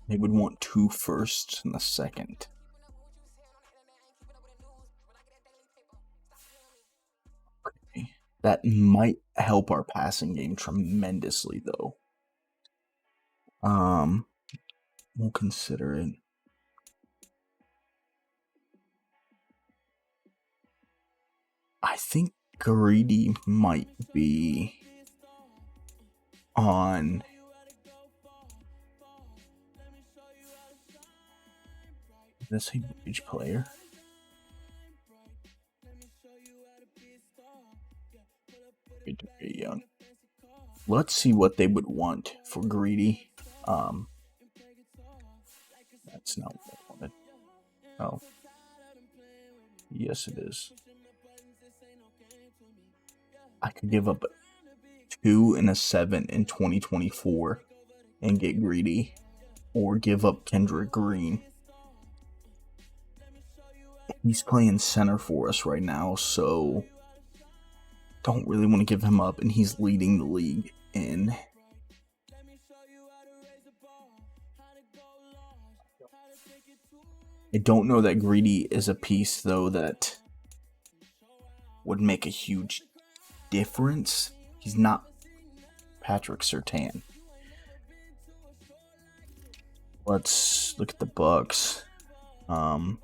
They would want 2 firsts and a second. Okay. That might help our passing game tremendously, though. We'll consider it. I think Greedy might be on. Is this a bridge player? Very young. Let's see what they would want for Greedy. That's not what I wanted. Oh. Yes, it is. I could give up 2 and a 7 in 2024 and get Greedy, or give up Kendrick Green. He's playing center for us right now, so don't really want to give him up, and he's leading the league in. I don't know that Greedy is a piece, though, that would make a huge difference. He's not Patrick Surtain. Let's look at the Bucks. Don't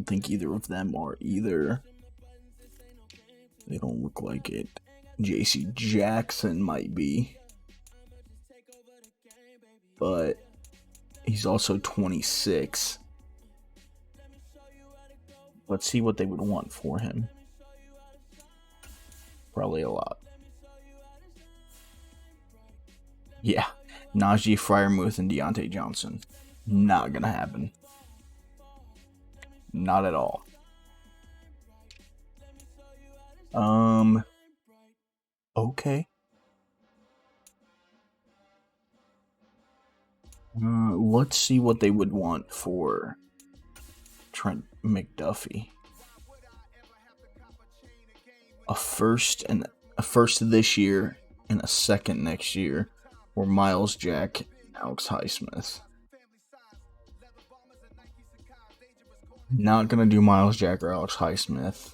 think either of them are either. They don't look like it. JC Jackson might be, but he's also 26. Let's see what they would want for him. Probably a lot. Yeah. Najee Freiermuth and Deontay Johnson. Not gonna happen. Not at all. Okay. Let's see what they would want for Trent McDuffie. A first this year and a second next year, or Miles Jack and Alex Highsmith. Not gonna do Miles Jack or Alex Highsmith.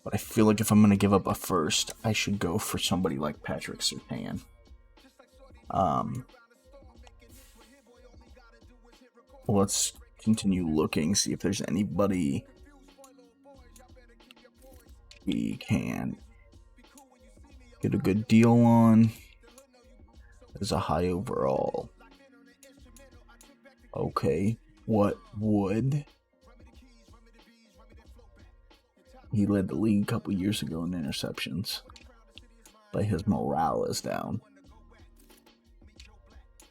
But I feel like if I'm going to give up a first, I should go for somebody like Patrick Surtain. Let's continue looking, see if there's anybody we can get a good deal on. There's a high overall. Okay, what would... He led the league a couple years ago in interceptions, but his morale is down.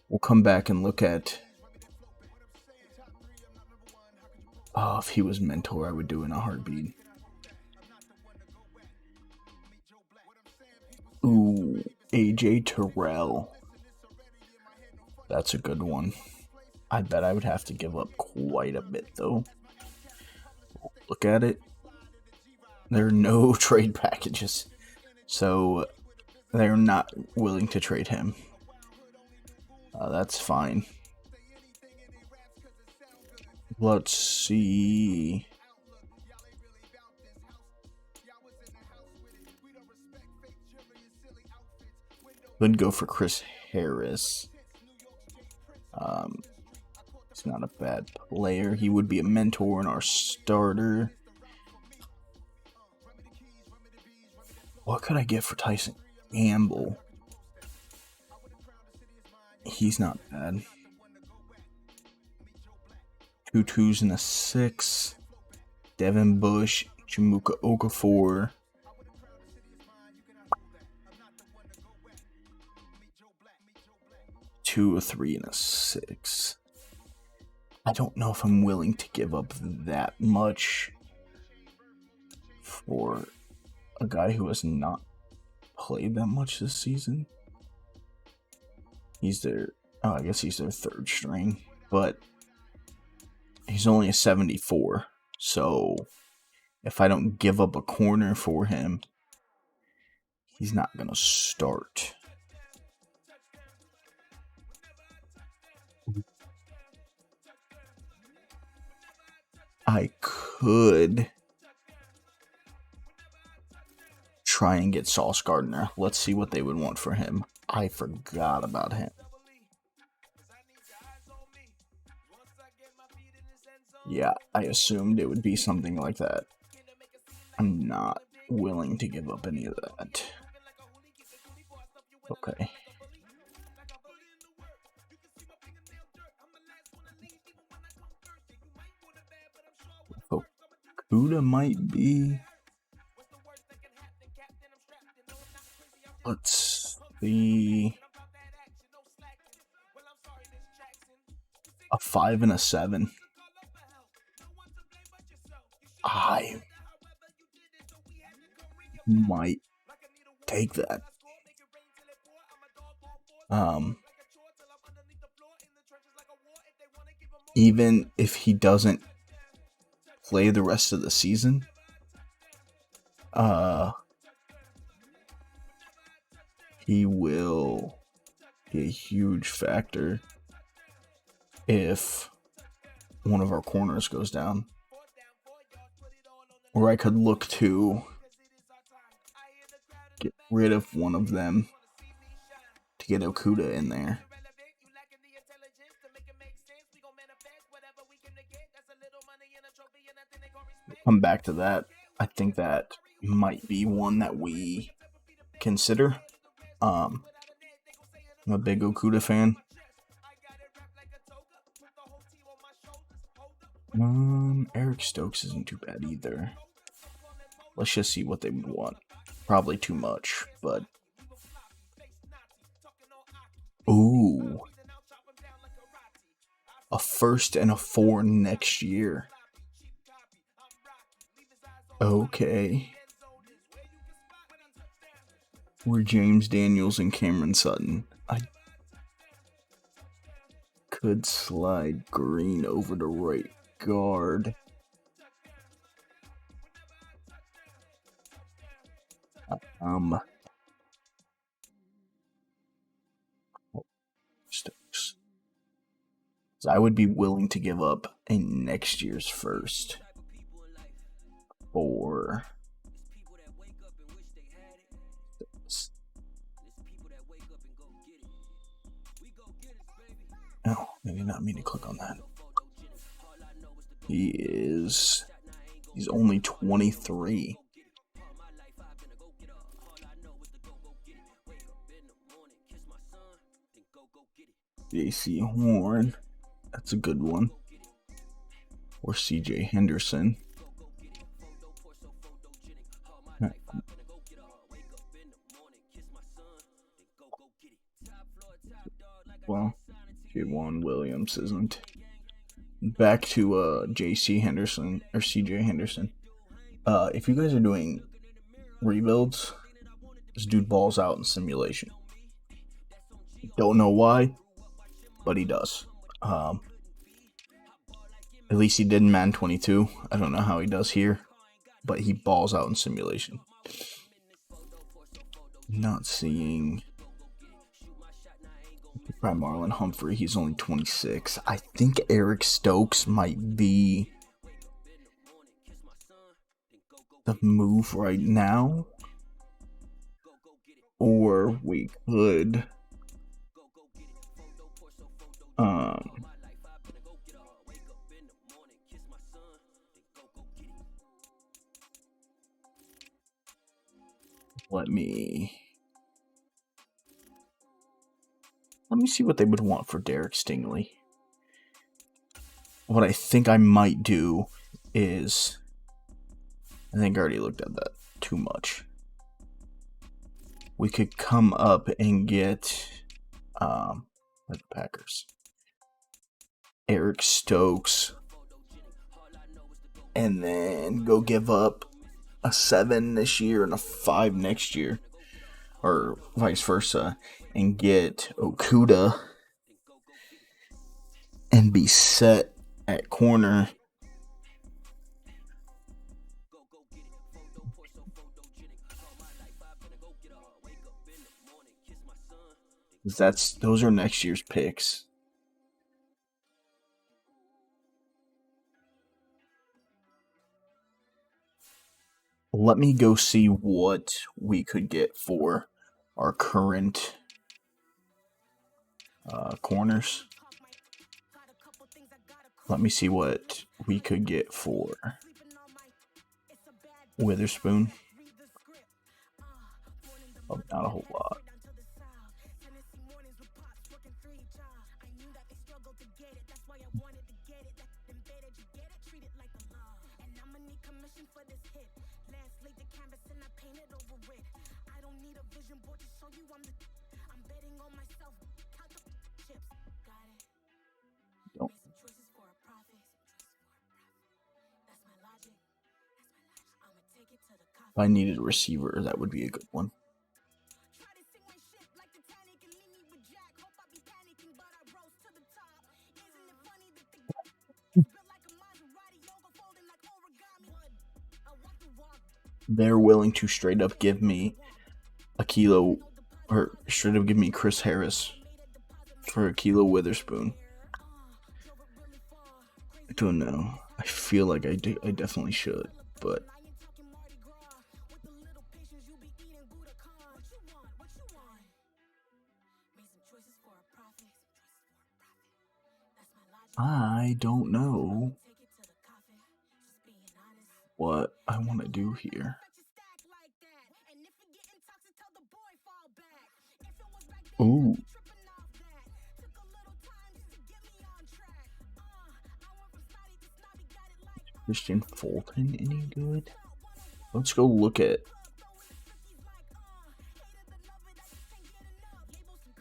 We'll come back and look at... Oh, if he was mentor, I would do it in a heartbeat. Ooh, AJ Terrell. That's a good one. I bet I would have to give up quite a bit, though. Look at it. There are no trade packages, so they're not willing to trade him. That's fine. Let's see. Could go for Chris Harris. He's not a bad player. He would be a mentor in our starter. What could I get for Tyson Gamble? He's not bad. 2 2s and a 6. Devin Bush, Jamuka Okafor. Two, a 3, and a 6. I don't know if I'm willing to give up that much for a guy who has not played that much this season. He's their, I guess he's their third string, but he's only a 74. So if I don't give up a corner for him, he's not going to start. I could try and get Sauce Gardner. Let's see what they would want for him. I forgot about him. Yeah, I assumed it would be something like that. I'm not willing to give up any of that. Okay. Okuda might be. Let's see. A 5 and a 7. I might take that. Even if he doesn't play the rest of the season, he will be a huge factor if one of our corners goes down. Or I could look to get rid of one of them to get Okuda in there. Come back to that. I think that might be one that we consider. I'm a big Okuda fan. Eric Stokes isn't too bad either. Let's just see what they would want. Probably too much, but... Ooh. A 1st and a 4 next year. Okay. We're James Daniels and Cameron Sutton. I could slide Green over to right guard. Stokes. So I would be willing to give up a next year's first for not mean to click on that. He's only 23. J.C. Horn, that's a good one. Or C.J. Henderson. Well, Javon Williams isn't. Back to J.C. Henderson or C.J. Henderson. If you guys are doing rebuilds, this dude balls out in simulation. Don't know why, but he does. At least he did in Madden 22. I don't know how he does here, but he balls out in simulation. Not seeing probably Marlon Humphrey. He's only 26. I think Eric Stokes might be the move right now, or we could let me see what they would want for Derek Stingley. What I think I might do is, I think I already looked at that too much. We could come up and get the Packers, Eric Stokes, and then go give up a 7 this year and a 5 next year, or vice versa, and get Okuda and be set at corner. Those are next year's picks. Let me go see what we could get for our current corners. Let me see what we could get for Witherspoon. Oh, not a whole lot. If I needed a receiver, that would be a good one. They're willing to straight up give me Chris Harris for Akilo Witherspoon. I don't know. I feel like I definitely should, but I don't know what I want to do here. Ooh. Christian Fulton any good? Let's go look at.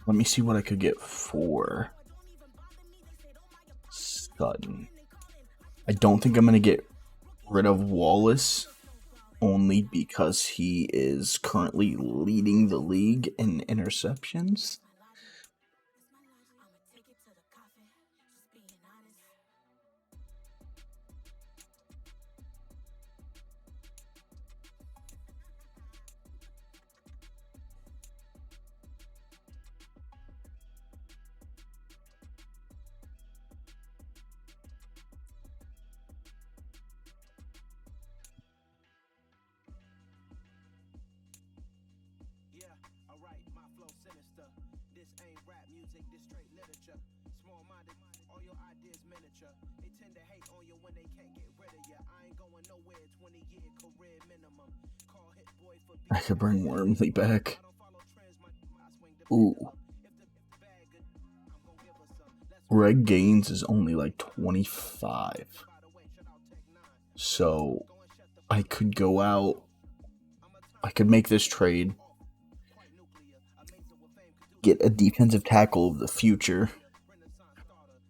Let me see what I could get for Sutton. I don't think I'm going to get rid of Wallace, only because he is currently leading the league in interceptions. Alright, my flow sinister. This ain't rap music, this straight literature. Small-minded. I could bring Wormley back. Ooh. Greg Gaines is only like 25. So I could go out. I could make this trade. Get a defensive tackle of the future.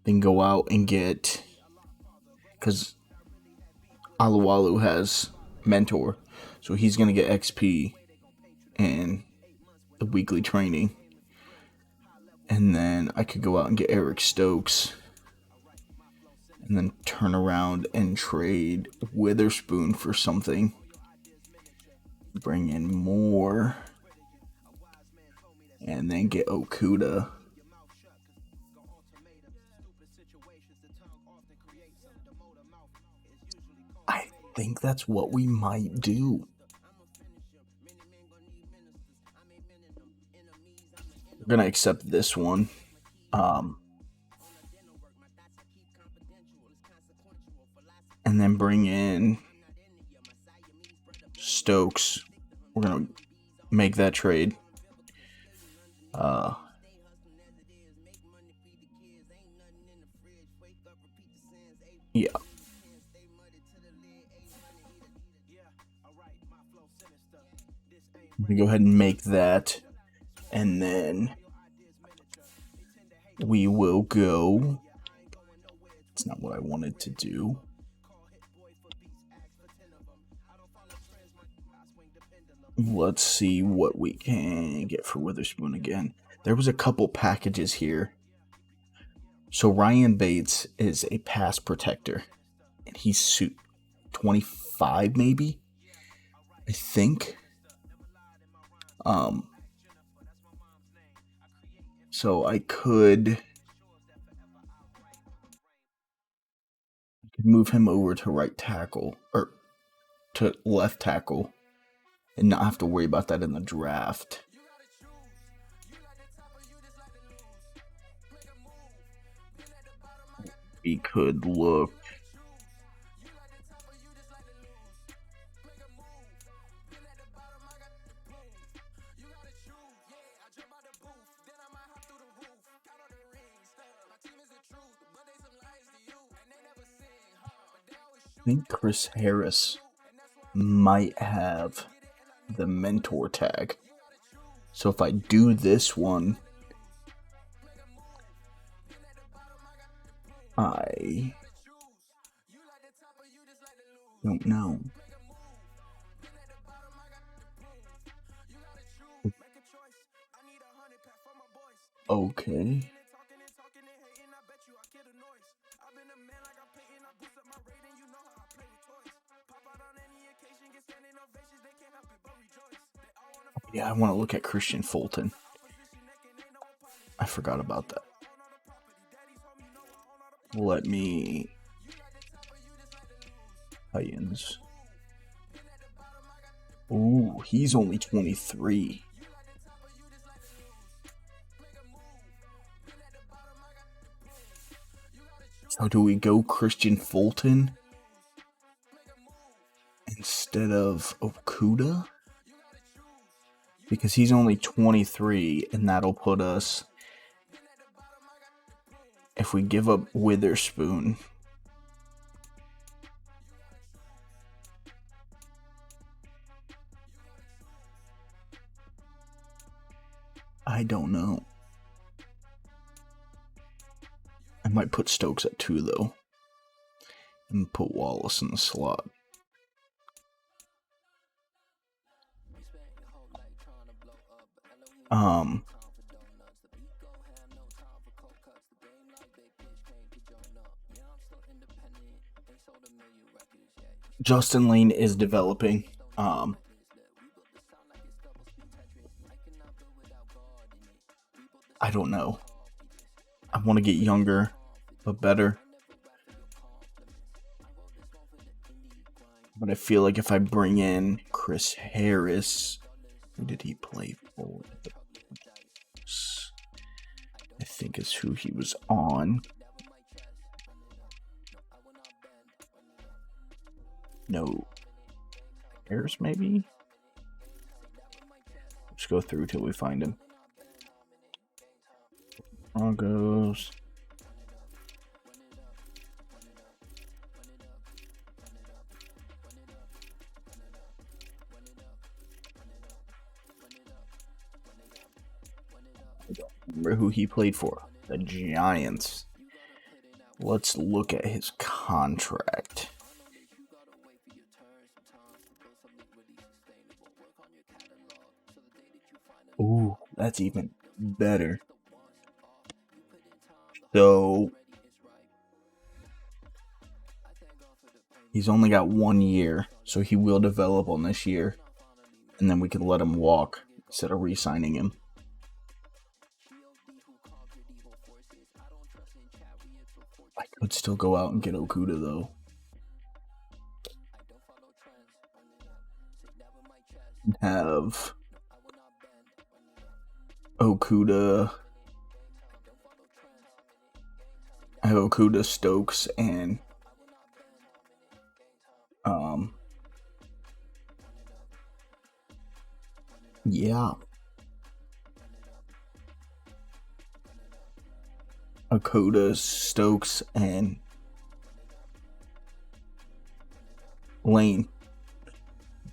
Then go out and get... Because Alualu has mentor. So he's going to get XP and the weekly training. And then I could go out and get Eric Stokes. And then turn around and trade Witherspoon for something. Bring in more. And then get Okuda. I think that's what we might do. We're going to accept this one. And then bring in Stokes. We're going to make that trade. Yeah. We go ahead and make that. And then we will go. It's not what I wanted to do. Let's see what we can get for Witherspoon again. There was a couple packages here. So Ryan Bates is a pass protector. And he's 25 maybe? I think. So I could move him over to right tackle. Or to left tackle. And not have to worry about that in the draft. We could look. I think Chris Harris might have the mentor tag. So if I do this one, I don't know. Okay. Yeah, I want to look at Christian Fulton. I forgot about that. Let me... Titans. Ooh, he's only 23. So do we go Christian Fulton instead of Okuda? Because he's only 23, and that'll put us... If we give up Witherspoon... I don't know. I might put Stokes at 2, though. And put Wallace in the slot. Justin Lane is developing. I don't know. I want to get younger, but better. But I feel like if I bring in Chris Harris, who did he play for? I think is who he was on. No. Harris, maybe? Let's go through till we find him. Broncos. I don't remember who he played for. The Giants. Let's look at his contract. Ooh, that's even better. So he's only got 1 year, so he will develop on this year, and then we can let him walk instead of re-signing him. I could still go out and get Okuda though. And have Okuda. I have Okuda, Stokes, and yeah. Okuda, Stokes, and Lane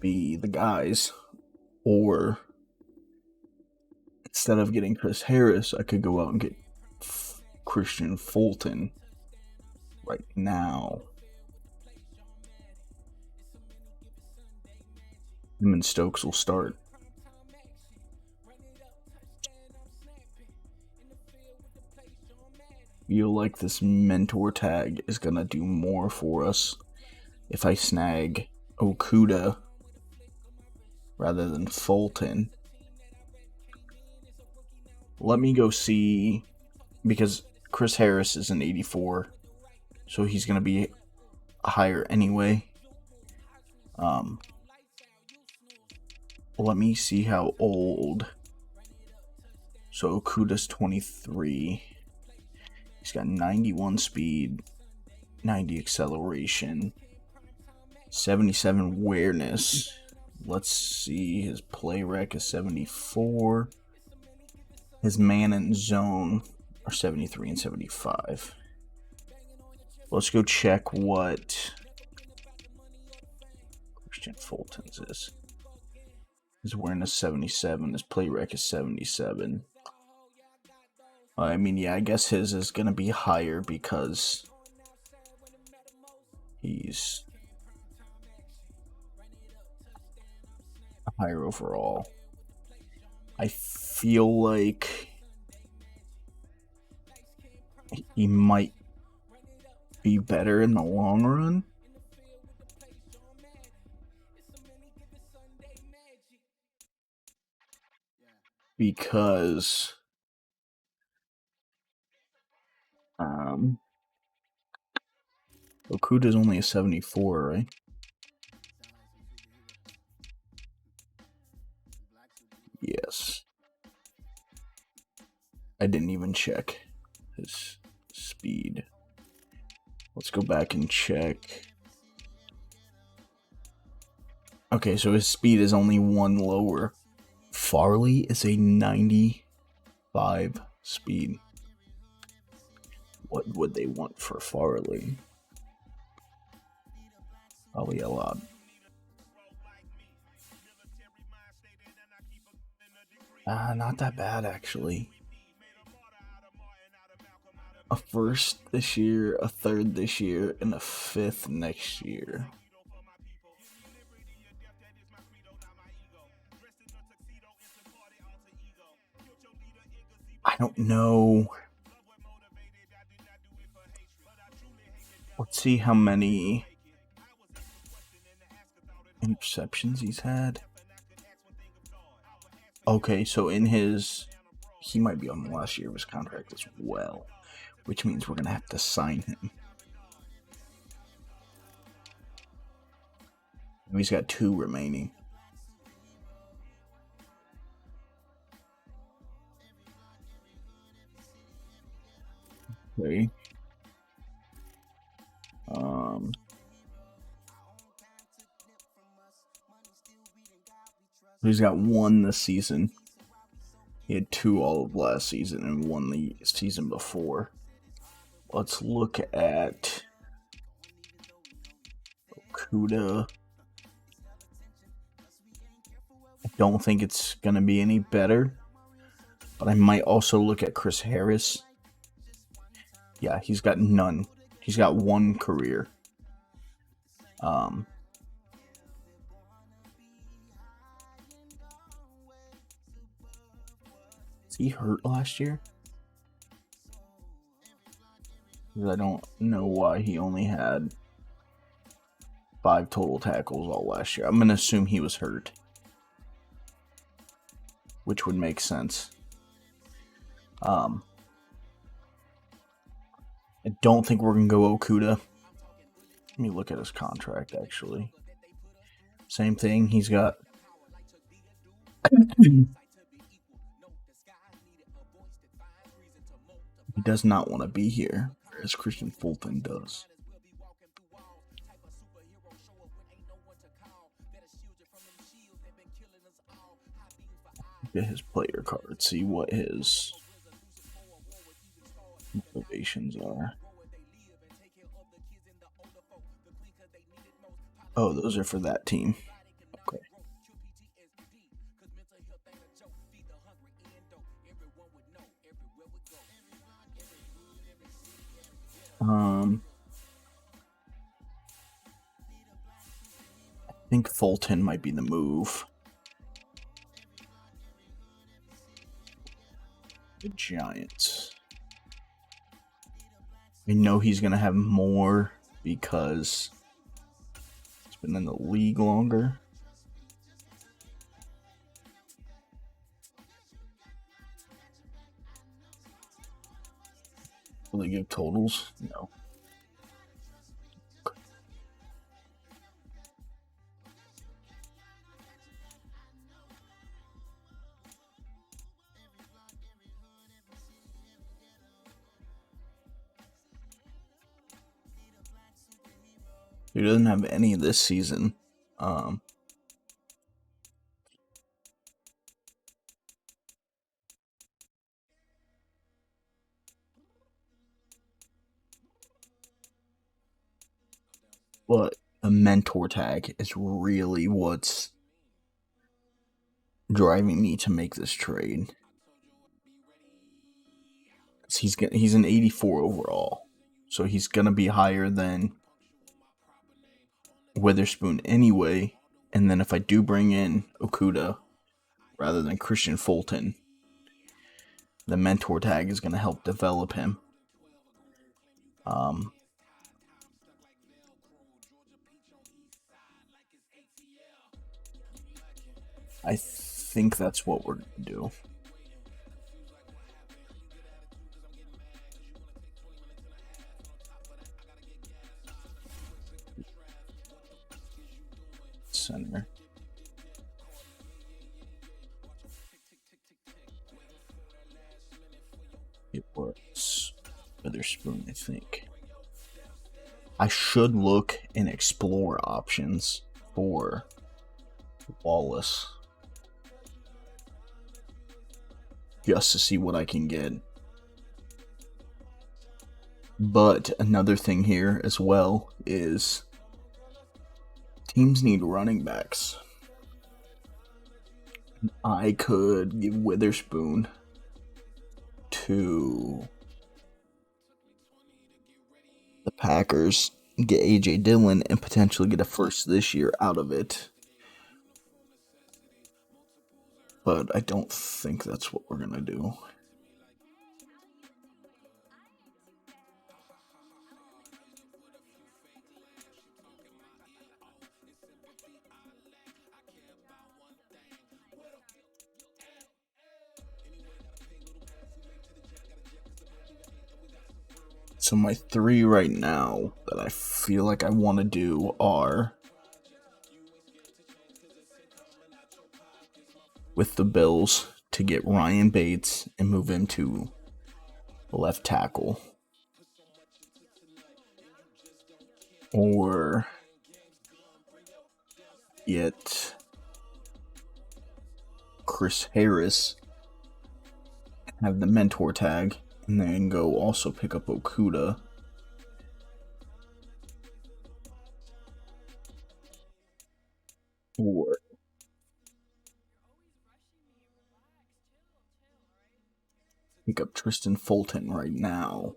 be the guys. Or instead of getting Chris Harris, I could go out and get Christian Fulton right now. Him and Stokes will start. Feel like this mentor tag is gonna do more for us if I snag Okuda rather than Fulton. Let me go see, because Chris Harris is an 84, so he's gonna be higher anyway. Let me see how old. So Okuda's 23. He's got 91 speed, 90 acceleration, 77 awareness. Let's see, his play rec is 74. His man and zone are 73 and 75. Let's go check what Christian Fulton's is. His awareness 77. His play rec is 77. I mean, yeah, I guess his is going to be higher because he's higher overall. I feel like he might be better in the long run. Because Okuda's only a 74, right? Yes. I didn't even check his speed. Let's go back and check. Okay, so his speed is only 1 lower. Farley is a 95 speed. What would they want for Farley? Probably a lot. Not that bad, actually. A first this year, a third this year, and a fifth next year. I don't know. Let's see how many interceptions he's had. Okay, so in his... He might be on the last year of his contract as well, which means we're going to have to sign him. He's got 2 remaining. Okay. He's got one this season. He had 2 all of last season and 1 the season before. Let's look at Okuda. I don't think it's going to be any better, but I might also look at Chris Harris. Yeah, he's got none. He's got 1 career. Is he hurt last year? Because I don't know why he only had 5 total tackles all last year. I'm going to assume he was hurt, which would make sense. I don't think we're going to go Okuda. Let me look at his contract, actually. Same thing. He's got... He does not want to be here, whereas Christian Fulton does. Get his player card, see what his motivations are. Oh, those are for that team. Okay. I think Fulton might be the move. The Giants. I know he's going to have more because he's been in the league longer. Will they give totals? No. He doesn't have any this season. But a mentor tag is really what's driving me to make this trade. He's an 84 overall, so he's gonna be higher than Witherspoon anyway. And then if I do bring in Okuda rather than Christian Fulton, the mentor tag is gonna help develop him. I think that's what we're gonna do. Center. It was Witherspoon, I think. I should look and explore options for Wallace just to see what I can get. But another thing here as well is teams need running backs. I could give Witherspoon to the Packers, get A.J. Dillon, and potentially get a first this year out of it. But I don't think that's what we're going to do. So my 3 right now that I feel like I want to do are with the Bills to get Ryan Bates and move him to left tackle, or get Chris Harris, have the mentor tag, and then go also pick up Okuda. Or pick up Tristan Fulton right now.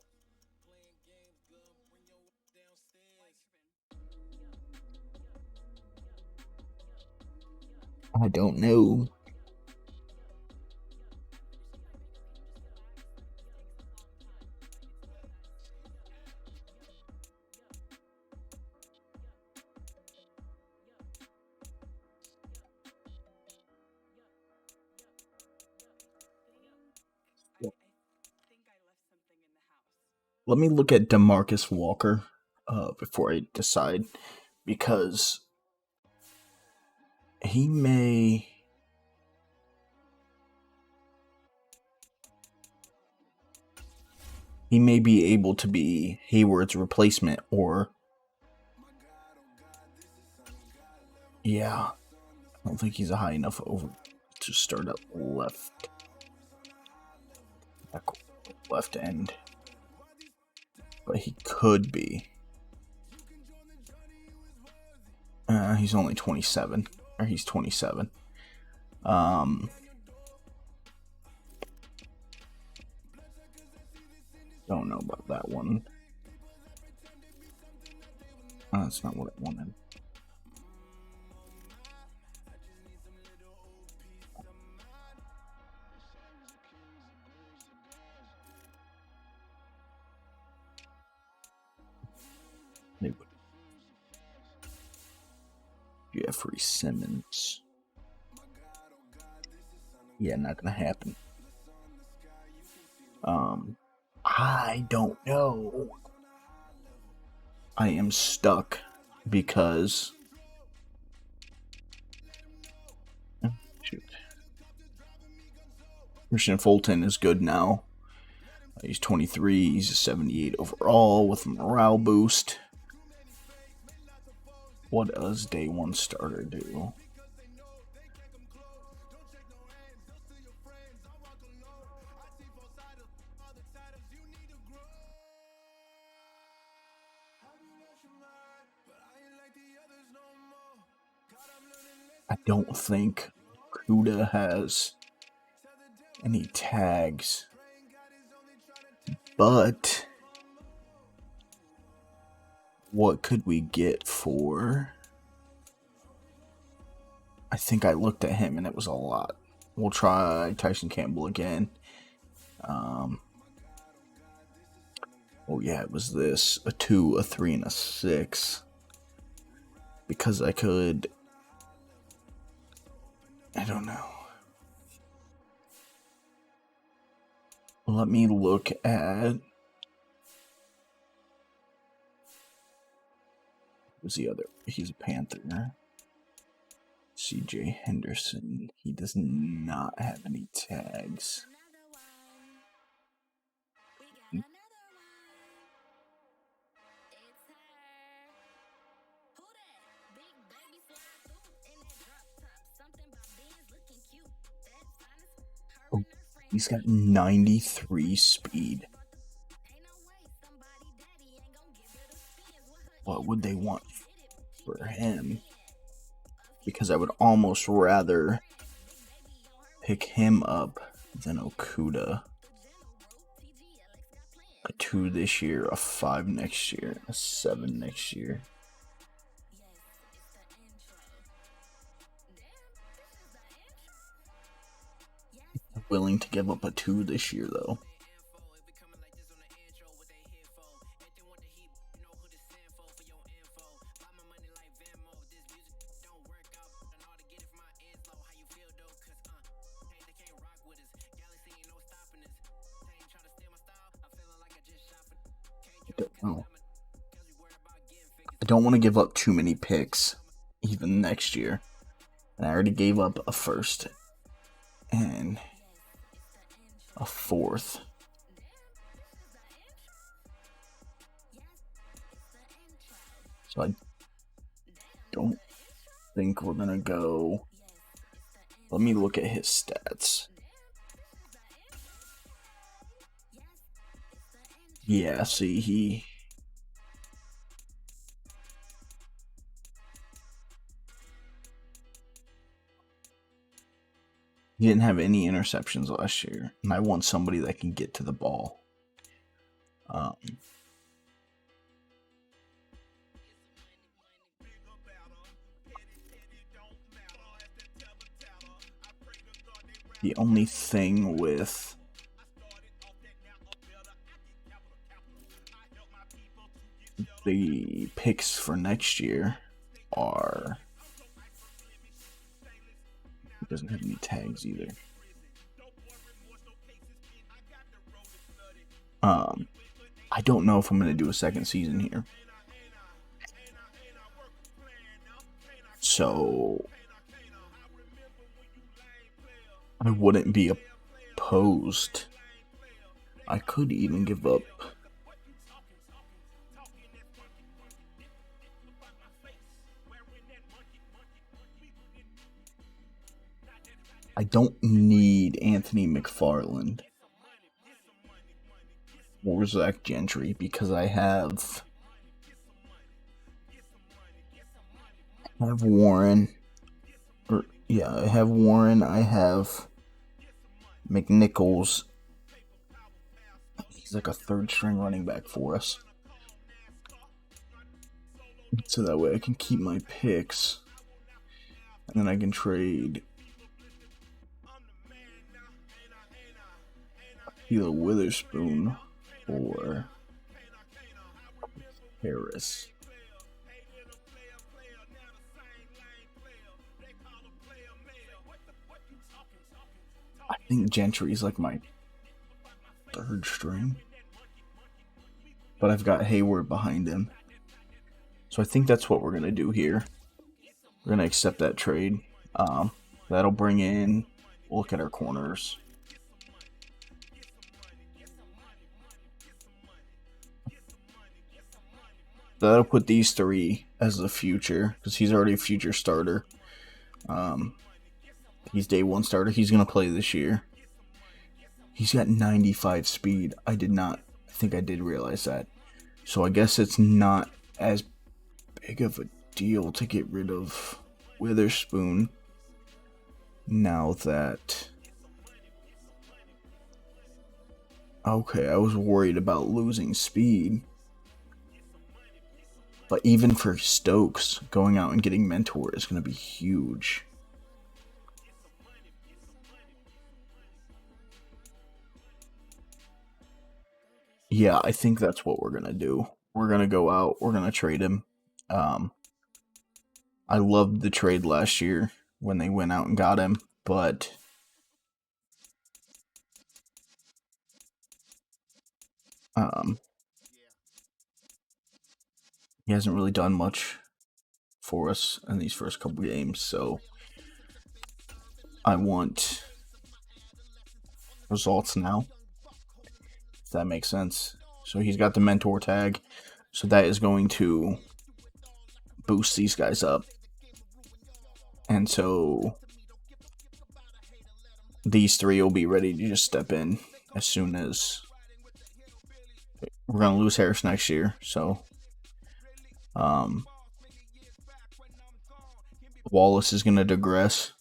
I don't know. Let me look at DeMarcus Walker before I decide, because he may be able to be Hayward's replacement, or yeah, I don't think he's a high enough over to start up left end, but he could be. He's only 27, or he's 27. Don't know about that one. That's not what I wanted. Jeffrey Simmons. Yeah, not gonna happen. I don't know. I am stuck because shoot. Christian Fulton is good now. He's 23. He's a 78 overall with a morale boost. What does day one starter do? I don't think Kuda has any tags, but what could we get for? I think I looked at him and it was a lot. We'll try Tyson Campbell again. Oh yeah, it was this, a 2, a 3, and a 6. Because I could, I don't know. Let me look at, who's the other? He's a Panther. CJ Henderson. He does not have any tags. Oh, he's got 93 speed. What would they want for him? Because I would almost rather pick him up than Okuda. A 2 this year, a 5 next year, a 7 next year. I'm willing to give up a 2 this year, though. I don't want to give up too many picks, even next year. And I already gave up a 1st and a 4th. So I don't think we're going to go Let me look at his stats. Yeah, see, he didn't have any interceptions last year, and I want somebody that can get to the ball. The only thing with the picks for next year are, he doesn't have any tags either. I don't know if I'm going to do a second season here. So I wouldn't be opposed. I could even give up. I don't need Anthony McFarland or Zach Gentry because I have Warren. I have Warren. I have McNichols. He's like a third string running back for us. So that way I can keep my picks. And then I can trade either Witherspoon or Harris. I think Gentry's like my third string. But I've got Hayward behind him. So I think that's what we're going to do here. We're going to accept that trade. That'll bring in, we'll look at our corners. That'll put these three as the future, because he's already a future starter. He's day one starter. He's going to play this year. He's got 95 speed. I think I did realize that. So I guess it's not as big of a deal to get rid of Witherspoon now that... Okay, I was worried about losing speed. But even for Stokes, going out and getting Mentor is going to be huge. Yeah, I think that's what we're going to do. We're going to go out. We're going to trade him. I loved the trade last year when they went out and got him, but he hasn't really done much for us in these first couple games, so I want results now, if that makes sense. So he's got the Mentor tag, so that is going to boost these guys up. And so these three will be ready to just step in as soon as we're going to lose Harris next year. So Wallace is going to digress.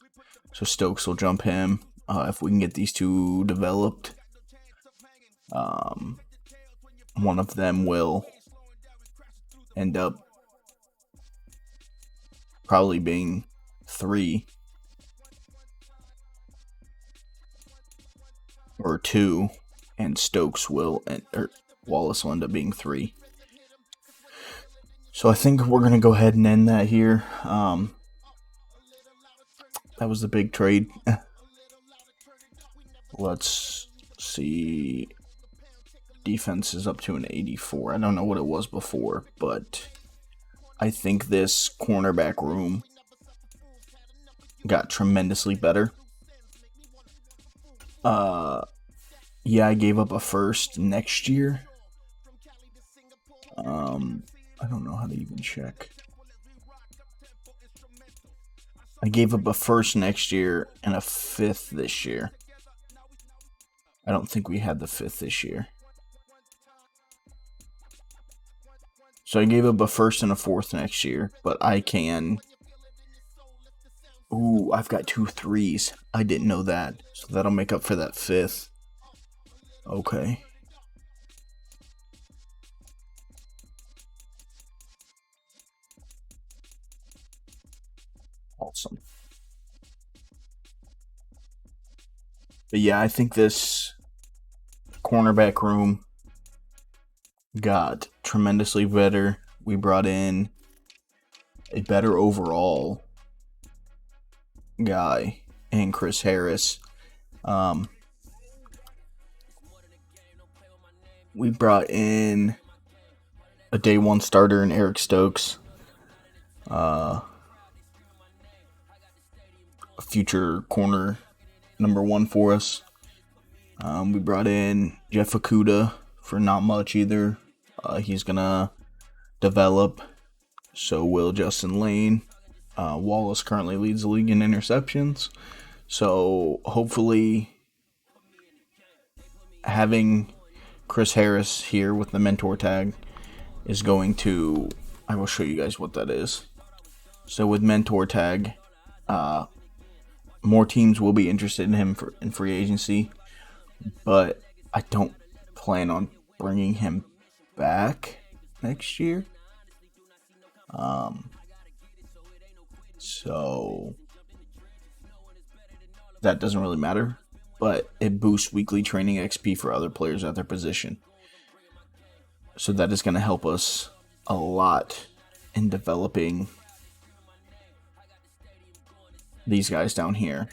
So Stokes will jump him. If we can get these two developed, one of them will end up probably being 3 or 2, and Stokes will, or Wallace will end up being 3. So I think we're going to go ahead and end that here. That was the big trade. Let's see. Defense is up to an 84. I don't know what it was before, but I think this cornerback room got tremendously better. Yeah, I gave up a first next year. I don't know how to even check. I gave up a first next year and a fifth this year. I don't think we had the fifth this year. So I gave up a first and a fourth next year, but I can... Ooh, I've got 2 3s. I didn't know that. So that'll make up for that fifth. Okay. Awesome. But yeah, I think this cornerback room got tremendously better. We brought in a better overall guy in Chris Harris. We brought in a day one starter in Eric Stokes. A future corner number 1 for us. We brought in Jeff Okuda for not much either. He's gonna develop. So will Justin Lane. Wallace currently leads the league in interceptions. So hopefully having Chris Harris here with the mentor tag is going to... I will show you guys what that is. So with mentor tag, more teams will be interested in him in free agency, but I don't plan on bringing him back next year. So that doesn't really matter, but it boosts weekly training XP for other players at their position. So that is going to help us a lot in developing these guys down here.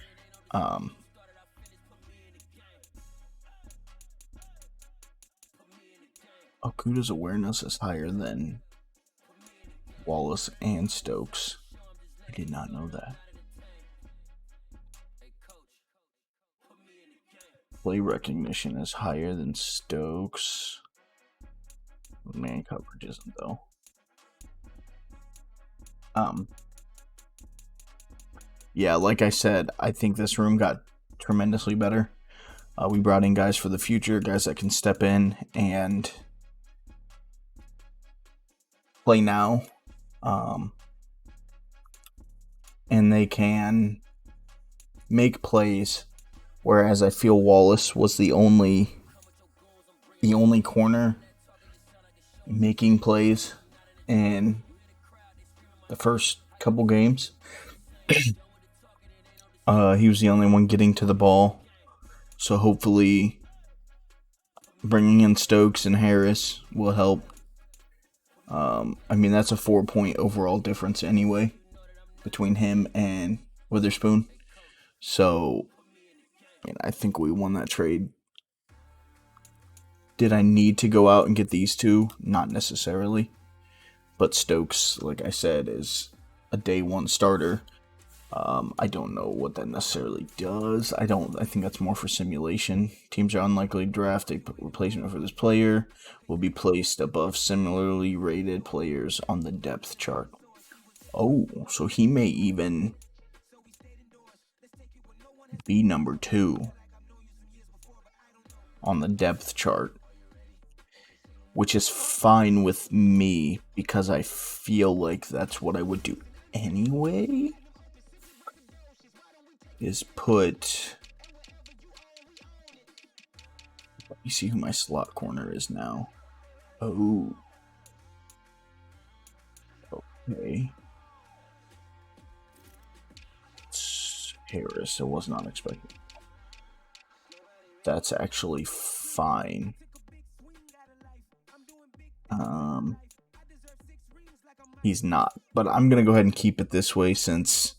Okuda's awareness is higher than Wallace and Stokes. I did not know that. Play recognition is higher than Stokes. Man coverage isn't though. Yeah, like I said, I think this room got tremendously better. We brought in guys for the future, guys that can step in and play now. And they can make plays, whereas I feel Wallace was the only corner making plays in the first couple games. He was the only one getting to the ball. So hopefully bringing in Stokes and Harris will help. I mean, that's a 4-point overall difference anyway between him and Witherspoon. So I think we won that trade. Did I need to go out and get these two? Not necessarily. But Stokes, like I said, is a day one starter. I don't know what that necessarily does. I think that's more for simulation. Teams are unlikely to draft a replacement for this player. Will be placed above similarly rated players on the depth chart. Oh, so he may even be number 2 on the depth chart, which is fine with me because I feel like that's what I would do anyway. Is put... Let me see who my slot corner is now. Oh. Okay. It's Harris. I was not expecting. That's actually fine. He's not. But I'm going to go ahead and keep it this way since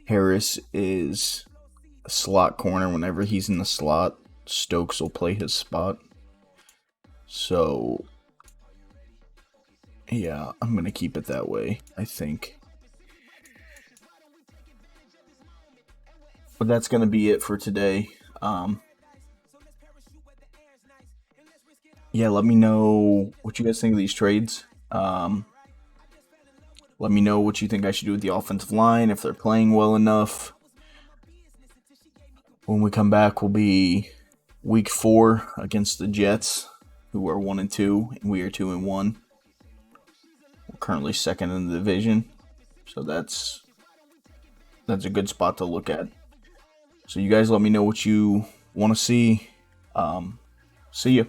Harris is a slot corner. Whenever he's in the slot, Stokes will play his spot. So, yeah, I'm going to keep it that way, I think. But that's going to be it for today. Yeah, let me know what you guys think of these trades. Let me know what you think I should do with the offensive line, if they're playing well enough. When we come back, we'll be week 4 against the Jets, who are 1-2, and we are 2-1. We're currently second in the division, so that's a good spot to look at. So you guys let me know what you want to see. See ya.